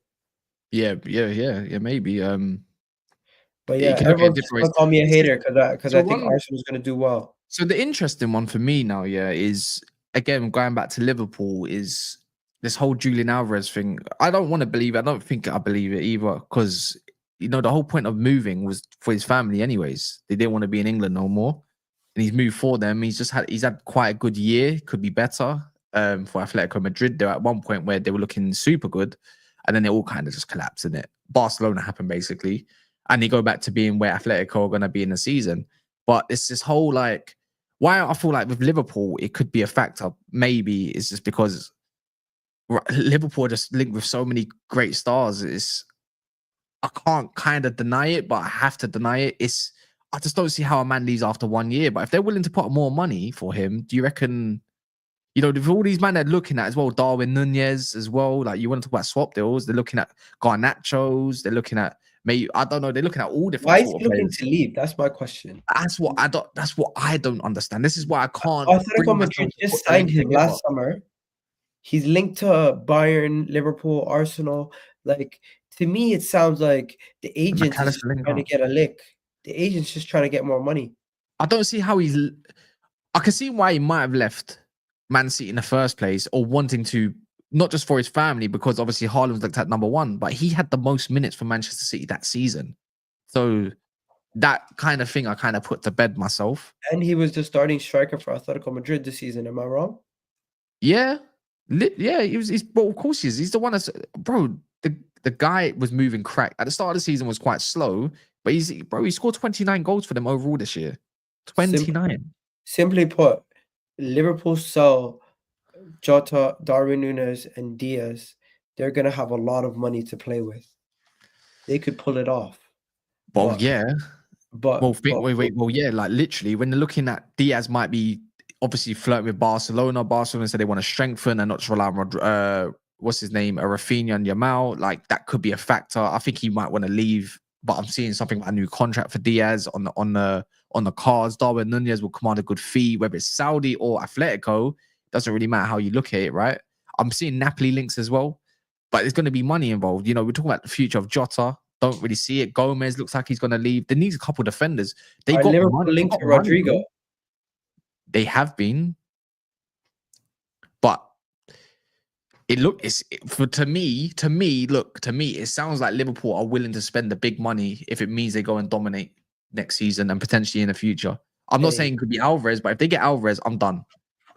Yeah, maybe. But You yeah, can look at it everyone's just different ways. gonna call me a hater because So I think one, Arsenal's gonna do well. so the interesting one for me now, yeah, is again going back to Liverpool is this whole Julian Alvarez thing. I don't want to believe it. I don't think I believe it either because the whole point of moving was for his family, anyways. They didn't want to be in England no more, and he's moved for them. He's had quite a good year. Could be better. For Atletico Madrid, they're at one point where they were looking super good, and then they all kind of just collapsed in it. Barcelona happened basically, and they go back to being where Atletico are going to be in the season. But it's this whole like why I feel like with Liverpool it could be a factor. Maybe it's just because Liverpool are just linked with so many great stars. I can't kind of deny it, but I have to deny it. I just don't see how a man leaves after 1 year. But if they're willing to put more money for him, do you reckon? With all these men they're looking at as well, Darwin Nunez as well. Like you want to talk about swap deals, they're looking at Garnachos, they're looking at maybe I don't know, they're looking at all different Why is sort he of looking players. to leave? That's my question. That's what I don't understand. This is why I can't Atletico bring Madrid myself to just put the signed links him together. last summer. He's linked to Bayern, Liverpool, Arsenal. Like, to me, it sounds like the The agent is just McAllister link trying to up. get a lick. The agent's just trying to get more money. I don't see how I can see why he might have left Man City in the first place, or wanting to, not just for his family, because obviously Haaland looked at number one, but he had the most minutes for Manchester City that season. So that kind of thing I kind of put to bed myself. And he was the starting striker for Atletico Madrid this season. Am I wrong? Yeah. Yeah, well, of course he is. He's the one that's bro, the guy was moving crack. At the start of the season was quite slow, but he scored 29 goals for them overall this year. Sim- 29. simply put, Liverpool sell Jota, Darwin Núñez, and Diaz. They're gonna have a lot of money to play with. They could pull it off. Well, But yeah. but but Wait. Well, yeah, like literally, when they're looking at Diaz, might be obviously flirting with Barcelona. Barcelona said they want to strengthen and not just rely on what's his name, Rafinha and Yamal. Like that could be a factor. I think he might want to leave but I'm seeing something like a new contract for Diaz on the cards. Darwin Nunez will command a good fee, whether it's Saudi or Atletico. Doesn't really matter how you look at it, right? I'm seeing Napoli links as well, but there's going to be money involved. You know, we're talking about the future of Jota. Don't really see it. Gomez looks like he's going to leave. They need a couple defenders. They Are got Liverpool money. They linked got to money, Rodrygo? bro. They have been, but to me, it sounds like Liverpool are willing to spend the big money if it means they go and dominate next season and potentially in the future. I'm not saying it could be Alvarez, but if they get Alvarez, I'm done.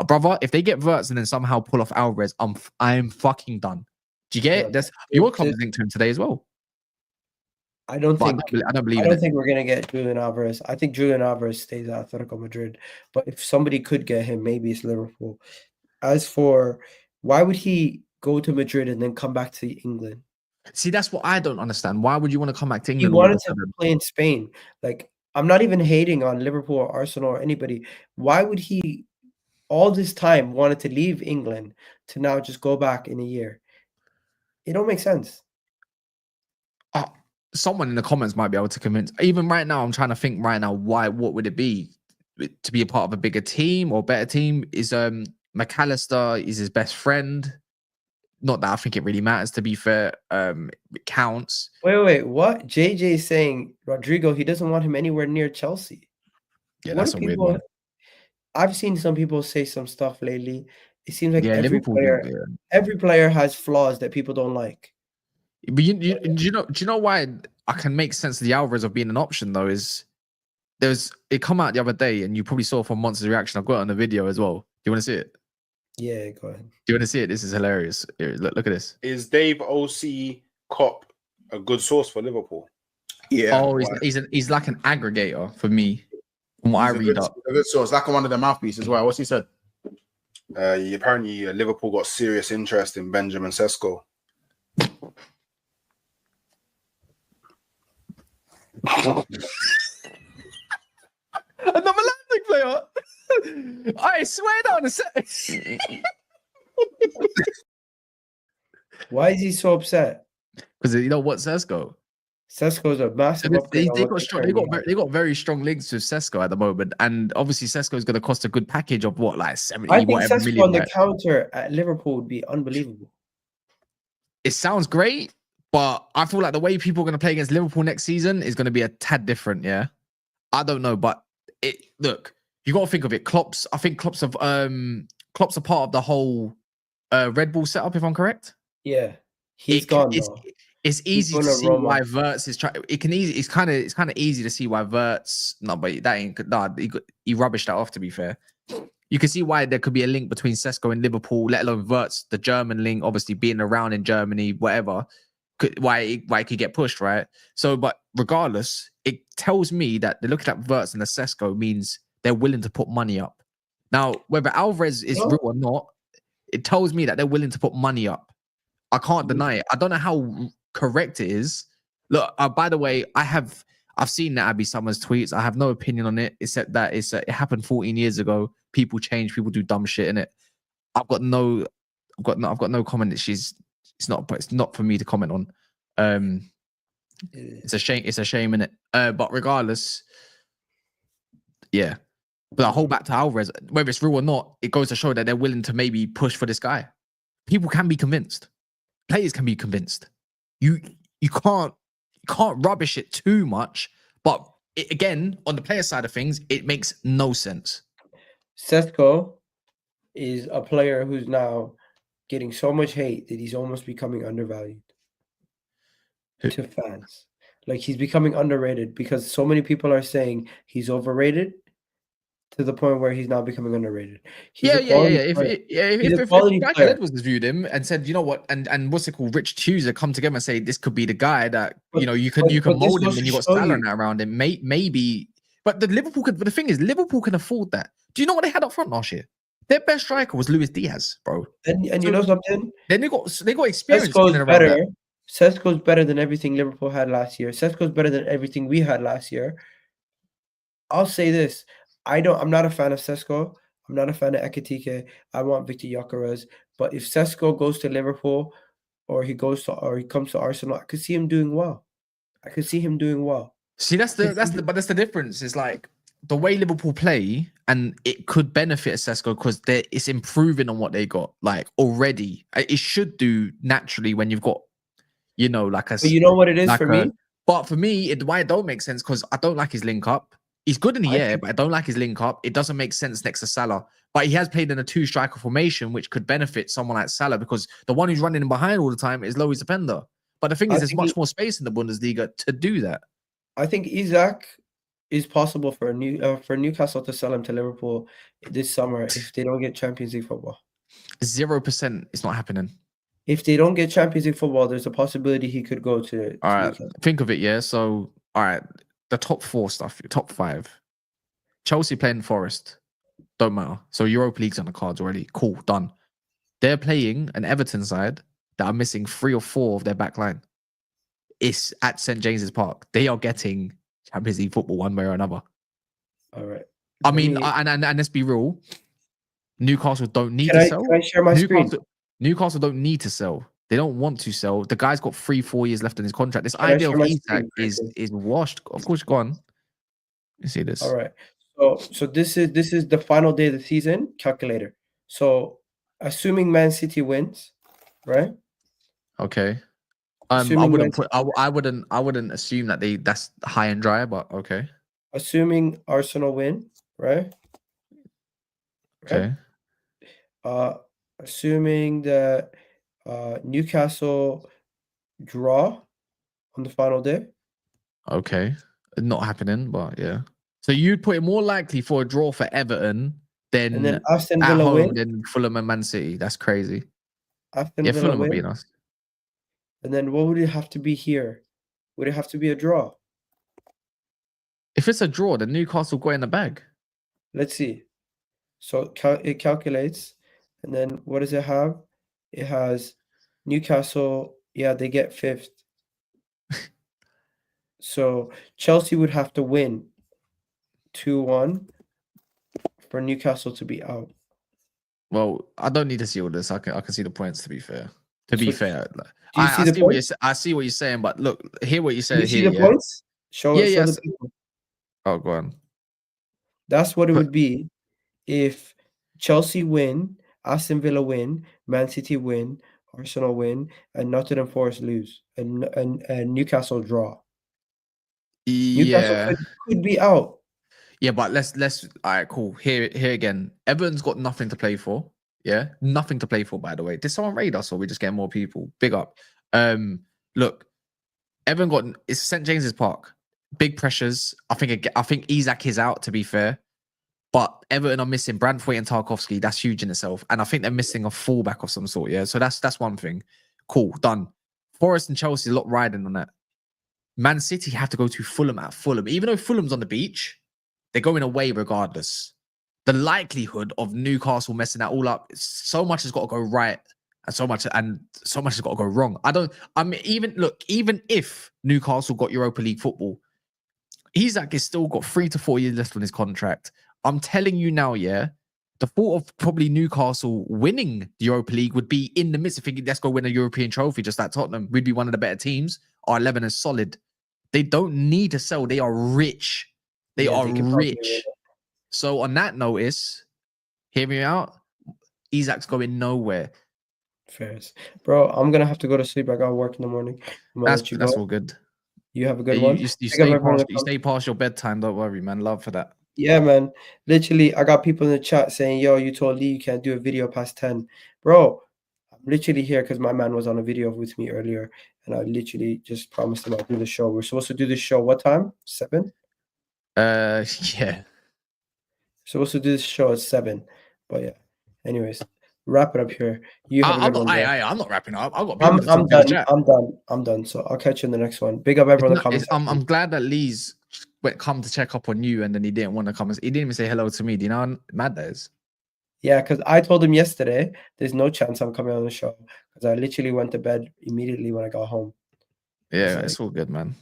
Brother, if they get Wirtz and then somehow pull off Alvarez, I'm fucking done. Do you get it? Your club is linked to him today as well. I don't think we're gonna get Julian Alvarez. I think Julian Alvarez stays at Atletico Madrid. But if somebody could get him, maybe it's Liverpool. As for why would he go to Madrid and then come back to England? See, that's what I don't understand. Why would you want to come back to England? He wanted to play in Spain. Like, I'm not even hating on Liverpool or Arsenal or anybody. Why would he all this time wanted to leave England to now just go back in a year? It don't make sense. Someone in the comments might be able to convince. Even right now, I'm trying to think right now, what would it be to be a part of a bigger team or better team? Is McAllister is his best friend? Not that I think it really matters, to be fair. It counts. Wait, what? JJ is saying Rodrygo, he doesn't want him anywhere near Chelsea. Yeah, that's a weird one. I've seen some people say some stuff lately. It seems like Liverpool, every player has flaws that people don't like. But do you know why I can make sense of the Alvarez of being an option though? Is it come out the other day and you probably saw from Monster's reaction. I've got it on the video as well. Do you want to see it? Yeah, go ahead. Do you want to see it? This is hilarious. Here, look at this. Is Dave OC Cop a good source for Liverpool? Yeah. Oh, he's like an aggregator for me. From what I read up. A good source, like one of the mouthpieces as well. What's he said? Apparently Liverpool got serious interest in Benjamin Sesko. Another landing player. I swear down a set. Why is he so upset? Because you know what, Sesko? Sesko's a massive they got very strong links with Sesko at the moment, and obviously Sesko is going to cost a good package of what, like 70 I think whatever Sesko million. On the counter at Liverpool would be unbelievable. It sounds great, but I feel like the way people are going to play against Liverpool next season is going to be a tad different. Yeah, I don't know, but look, you got to think of it. I think Klopp's a part of the whole Red Bull setup, if I'm correct. Yeah, he's gone. It's easy to see why Wirtz is trying. It's kind of easy to see why Wirtz. No, but that ain't. No, he rubbished that off. To be fair, you can see why there could be a link between Sesko and Liverpool, let alone Wirtz, the German link, obviously being around in Germany, whatever. Why it could get pushed, right? So, but regardless, it tells me that they're looking at Wirtz and the Sesko means they're willing to put money up. Now, whether Alvarez is real or not, it tells me that they're willing to put money up. I can't deny it. I don't know how correct it is. Look, by the way, I've seen that Abby Summers tweets. I have no opinion on it, except that it happened 14 years ago. People change, people do dumb shit in it. I've got no comment. It's not for me to comment on. It's a shame in it. But regardless, yeah. But I hold back to Alvarez, whether it's real or not, it goes to show that they're willing to maybe push for this guy. People can be convinced. Players can be convinced. You can't rubbish it too much, but again, on the player side of things, it makes no sense. Sesko is a player who's now getting so much hate that he's almost becoming undervalued to fans. Like, he's becoming underrated because so many people are saying he's overrated to the point where he's now becoming underrated. If Michael Edwards viewed him and said, you know what, and what's it called, Rich Tuesday come together and say this could be the guy that you can mold him, and you got Salah around him, maybe. But the thing is, Liverpool can afford that. Do you know what they had up front last year? Their best striker was Luis Diaz, bro. And you know something? Then they got experience. Sesko's better than everything Liverpool had last year. Sesko's better than everything we had last year. I'll say this. I'm not a fan of Sesko. I'm not a fan of Ekitike. I want Victor Gyokeres. But if Sesko goes to Liverpool or he comes to Arsenal, I could see him doing well. I could see him doing well. See, that's the difference. It's like the way Liverpool play, and it could benefit Sesko because it's improving on what they got like already. It should do naturally when you've got, like a. But you know what it is like for me? But for me, why it don't make sense because I don't like his link up. He's good in the air, think- but I don't like his link up. It doesn't make sense next to Salah. But he has played in a 2-striker formation, which could benefit someone like Salah because the one who's running in behind all the time is Lois Openda. But the thing is, there's much more space in the Bundesliga to do that. I think Isak is possible for Newcastle to sell him to Liverpool this summer if they don't get Champions League football. 0%. It's not happening. If they don't get Champions League football, there's a possibility he could go to All right, Newcastle. think of it, yeah. So, all right, the top 4 stuff, top 5. Chelsea playing Forest, don't matter. So Europa League's on the cards already. Cool, done. They're playing an Everton side that are missing 3 or 4 of their back line. It's at St. James's Park. They are getting Champions League football one way or another. All right. I mean, and let's be real. Newcastle don't need Can to I, sell. can I share my screen? Newcastle don't need to sell. They don't want to sell. The guy's got 3-4 years left in his contract. This Can I idea share of my Isak screen? is washed. Of course, go on. You see this? All right. So this is the final day of the season calculator. So assuming Man City wins, right? Okay. I Assuming wouldn't Man put. I wouldn't assume that that's high and dry, but okay. Assuming Arsenal win, right? Okay. Assuming that Newcastle draw on the final day. Okay. Not happening, but yeah. So you'd put it more likely for a draw for Everton than And then Aston at Villa home win. than Fulham and Man City. That's crazy. Aston Yeah, Villa Fulham will win. beat us. And then what would it have to be here? Would it have to be a draw? If it's a draw, then Newcastle go in the bag. Let's see. So it calculates. And then what does it have? It has Newcastle. Yeah, they get 5th. So Chelsea would have to win 2-1 for Newcastle to be out. Well, I don't need to see all this. I can see the points. To be fair, Do you see I the see what points? I see what you're saying. But look, hear what you Do said you see here. the Yeah. points? Show Yes. the people. Oh, go on. That's what it But- would be if Chelsea win, Aston Villa win, Man City win, Arsenal win, and Nottingham Forest lose, and Newcastle draw. Newcastle Yeah. could be out. Yeah, but let's all right, cool. Here again. Everton's got nothing to play for. Yeah, nothing to play for, by the way. Did someone raid us or we just getting more people? Big up. Look, Everton got it's St. James's Park. Big pressures. I think Isak is out, to be fair. But Everton are missing Brandthwaite and Tarkowski. That's huge in itself. And I think they're missing a fullback of some sort. Yeah. So that's one thing. Cool, done. Forest and Chelsea, a lot riding on that. Man City have to go to Fulham at Fulham. Even though Fulham's on the beach, they're going away regardless. The likelihood of Newcastle messing that all up, so much has got to go right, and so much has got to go wrong. Even if Newcastle got Europa League football, Isak has still got 3 to 4 years left on his contract. I'm telling you now, yeah, the thought of probably Newcastle winning the Europa League would be in the midst of thinking, let's go win a European trophy, just like Tottenham. We'd be one of the better teams. Our 11 is solid. They don't need to sell. They are rich. They are could probably win rich. it. So on that notice, hear me out. Isak's going nowhere. Fairs. Bro, I'm going to have to go to sleep. I got work in the morning. I'm going to let you That's go. all good. You have a good Yeah, one. you Pick up everyone in the stay past your bedtime. Don't worry, man. Love for that. Yeah, man. Literally, I got people in the chat saying, yo, you told Lee you can't do a video past 10. Bro, I'm literally here because my man was on a video with me earlier, and I literally just promised him I'll do the show. We're supposed to do this show what time? 7? Yeah. Supposed to do this show at 7. But yeah. Anyways, wrap it up here. You have a good one, bro. I'm not wrapping up. I've got people to talk I'm to in the done. chat. I'm done. So I'll catch you in the next one. Big up everyone in the comments. I'm glad that Lee's come to check up on you, and then he didn't want to come. He didn't even say hello to me. Do you know how mad that is? Yeah, because I told him yesterday there's no chance I'm coming on the show because I literally went to bed immediately when I got home. Yeah, it's all good, man.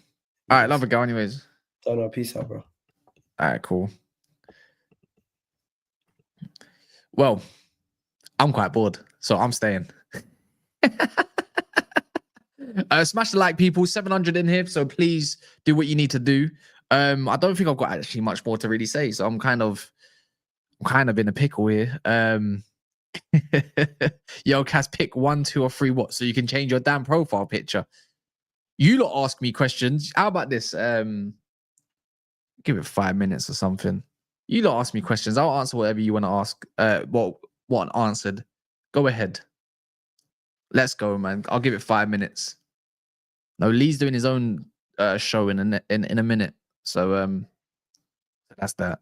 All right, love it, go. Anyways. So no, peace out, bro. All right, cool. Well, I'm quite bored, so I'm staying. Smash the like, people. 700 in here, so please do what you need to do. I don't think I've got actually much more to really say, so I'm kind of in a pickle here. Yo, Cass, pick 1, 2, or 3 what? So you can change your damn profile picture. You lot ask me questions. How about this? Give it 5 minutes or something. You lot ask me questions. I'll answer whatever you want to ask. What answered. Go ahead. Let's go, man. I'll give it 5 minutes. No, Lee's doing his own show in a minute. So that's that.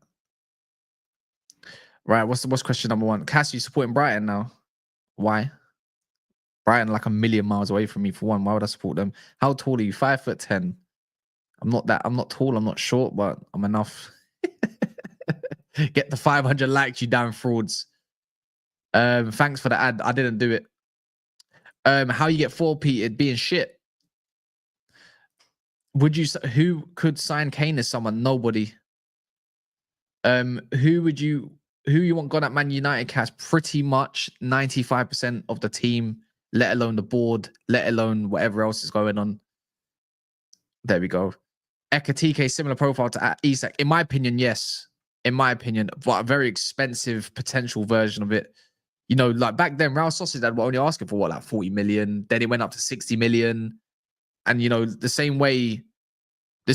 Right, what's question number 1? Cass, you supporting Brighton now? Why? Brighton like a million miles away from me for one. Why would I support them? How tall are you? 5'10". I'm not tall, I'm not short, but I'm enough. Get the 500 likes, you damn frauds. Thanks for the ad. I didn't do it. How you get 4-peated being shit? Who could sign Kane as someone? Nobody. Who you want gone at Man United, Cash? Pretty much 95% of the team, let alone the board, let alone whatever else is going on. There we go. Ekitike, similar profile to Isak. In my opinion, yes. In my opinion, but a very expensive potential version of it. You know, like back then, Real Sociedad were only asking for what, like 40 million. Then it went up to 60 million. And, you know, the same way, the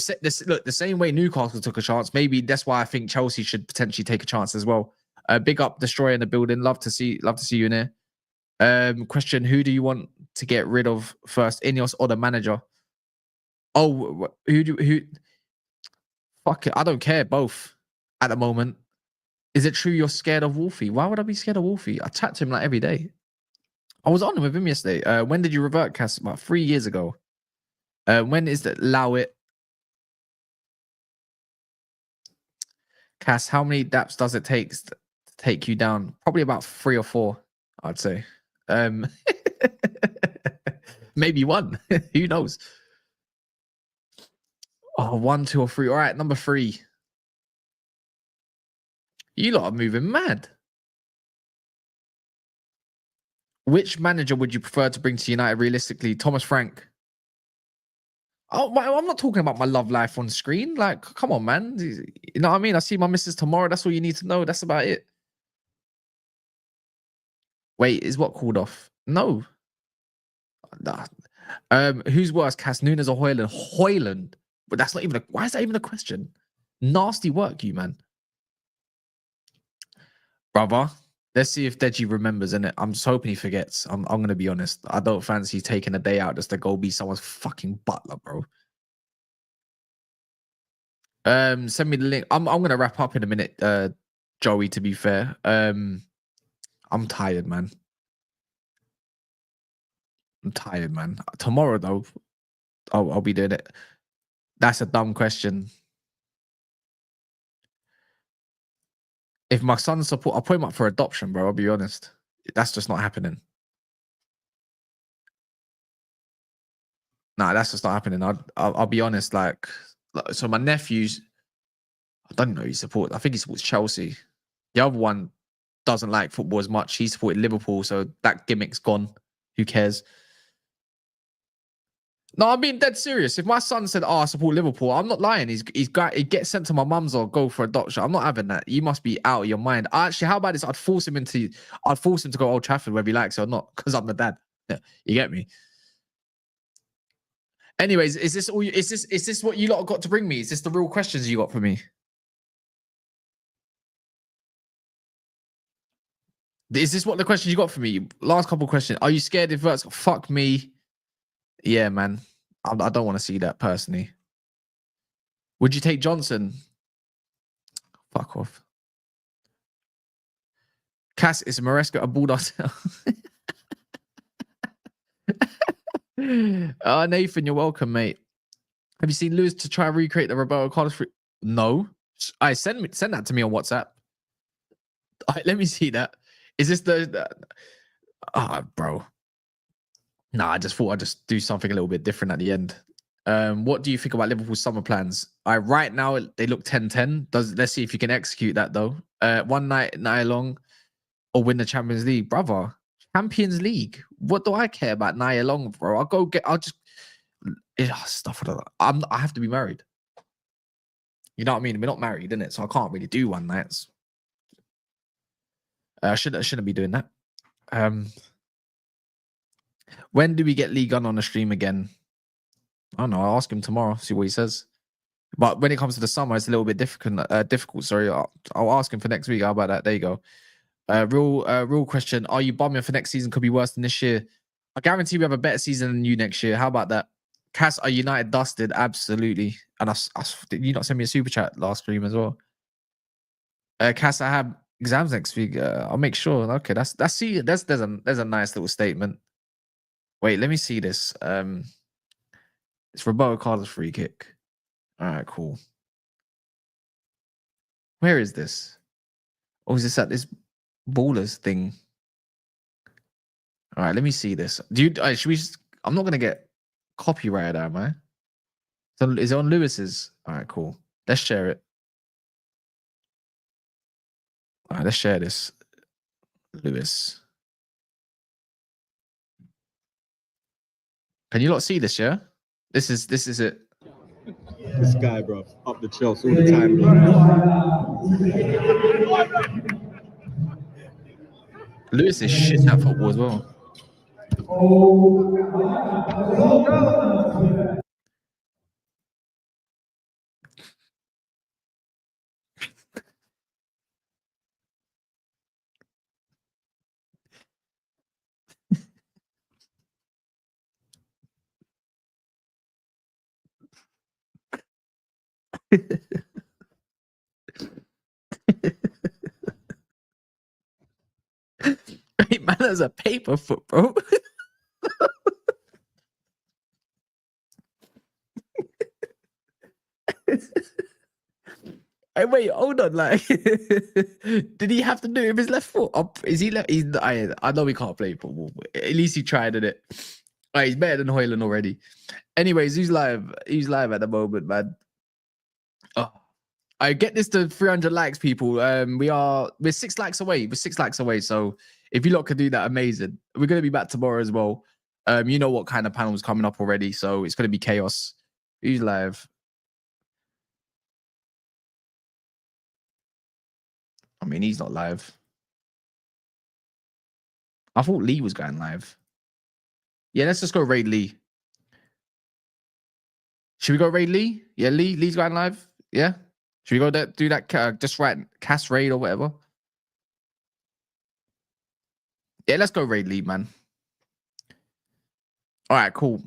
same way Newcastle took a chance, maybe that's why I think Chelsea should potentially take a chance as well. Big up Destroyer in the building. Love to see you in here. Question: who do you want to get rid of first, Ineos or the manager? Oh, who? Fuck it, I don't care. Both at the moment. Is it true you're scared of Wolfie? Why would I be scared of Wolfie? I chat to him like every day. I was on with him yesterday. When did you revert, Cass? About 3 years ago. When is that? Allow it. Cass, how many daps does it take to take you down? Probably about 3 or 4, I'd say. Maybe 1. Who knows? Oh, 1, 2, or 3. All right, number 3. You lot are moving mad. Which manager would you prefer to bring to United realistically? Thomas Frank. Oh, I'm not talking about my love life on screen. Like, come on, man. You know what I mean? I see my missus tomorrow. That's all you need to know. That's about it. Wait, is what called off? No. Nah. Who's worse, Cass, Nunes or Højlund? Højlund. But that's not even why is that even a question? Nasty work, you man. Brother, let's see if Deji remembers, innit? I'm just hoping he forgets. I'm gonna be honest. I don't fancy taking a day out just to go be someone's fucking butler, bro. Send me the link. I'm gonna wrap up in a minute, Joey, to be fair. I'm tired, man. I'm tired, man. Tomorrow though, I'll be doing it. That's a dumb question. If my son support, I'll put him up for adoption, bro. I'll be honest. That's just not happening. Nah, that's just not happening. I'll be honest. Like, so my nephew's, I don't know. He supports. I think he supports Chelsea. The other one doesn't like football as much. He supported Liverpool, so that gimmick's gone. Who cares? No, I'm being dead serious. If my son said, "Oh, I support Liverpool," I'm not lying. He gets sent to my mum's or go for adoption. I'm not having that. You must be out of your mind. Actually, how about this? I'd force him to go Old Trafford whether he likes it or not, because I'm the dad. Yeah, you get me. Anyways, is this all? Is this what you lot got to bring me? Is this the real questions you got for me? Is this what the questions you got for me? Last couple of questions. Are you scared if Verts? Fuck me. Yeah, man. I don't want to see that personally. Would you take Johnson? Fuck off. Cass, is Maresca a bulldog? Nathan, you're welcome, mate. Have you seen Lewis to try and recreate the Roberto Carlos? No. I send that to me on WhatsApp. Let me see that. Is this the bro? Nah, I just thought I'd just do something a little bit different at the end. What do you think about Liverpool's summer plans? Right now they look 10-10. Let's see if you can execute that though. One night long, or win the Champions League, brother. Champions League. What do I care about Nia Long, bro? I'll just stuff. I have to be married. You know what I mean? We're not married, innit? So I can't really do one nights. I shouldn't be doing that. When do we get League Gun on the stream again? I don't know. I'll ask him tomorrow, see what he says. But when it comes to the summer, it's a little bit difficult. Sorry, I'll ask him for next week. How about that? There you go. Real question. Are you bumming for next season? Could be worse than this year. I guarantee we have a better season than you next year. How about that? Cass, are United dusted? Absolutely. And did you not send me a super chat last stream as well? Cass, I have exams next week. I'll make sure. Okay, there's a nice little statement. Wait, let me see this. It's Roberto Carlos free kick. All right, cool. Where is this? Oh, is this at this ballers thing? All right, let me see this. Should we? I'm not gonna get copyrighted, am I? So is it on Lewis's? All right, cool. Let's share it. All right, let's share this. Lewis. Can you not see this? Yeah. This is it. This guy, bro, up the Chelsea all the time, bro. Lewis is shit at football as well. Wait, man, there's a paper foot, bro. Hey, wait, hold on. Like, did he have to do it with his left foot? Is he left? I know he can't play football, but at least he tried at it. Right, he's better than Hoyland already. Anyways, he's live. He's live at the moment, man. Oh, I get this to 300 likes, people. We're 6 likes away. We're 6 likes away. So if you lot could do that, amazing. We're gonna be back tomorrow as well. You know what kind of panel's coming up already, so it's gonna be chaos. Who's live? I mean, he's not live. I thought Lee was going live. Yeah, let's just go raid Lee. Should we go raid Lee? Yeah, Lee's going live. Yeah. Should we go there, do that? Just write cast raid or whatever. Yeah, let's go raid Lee, man. All right, cool.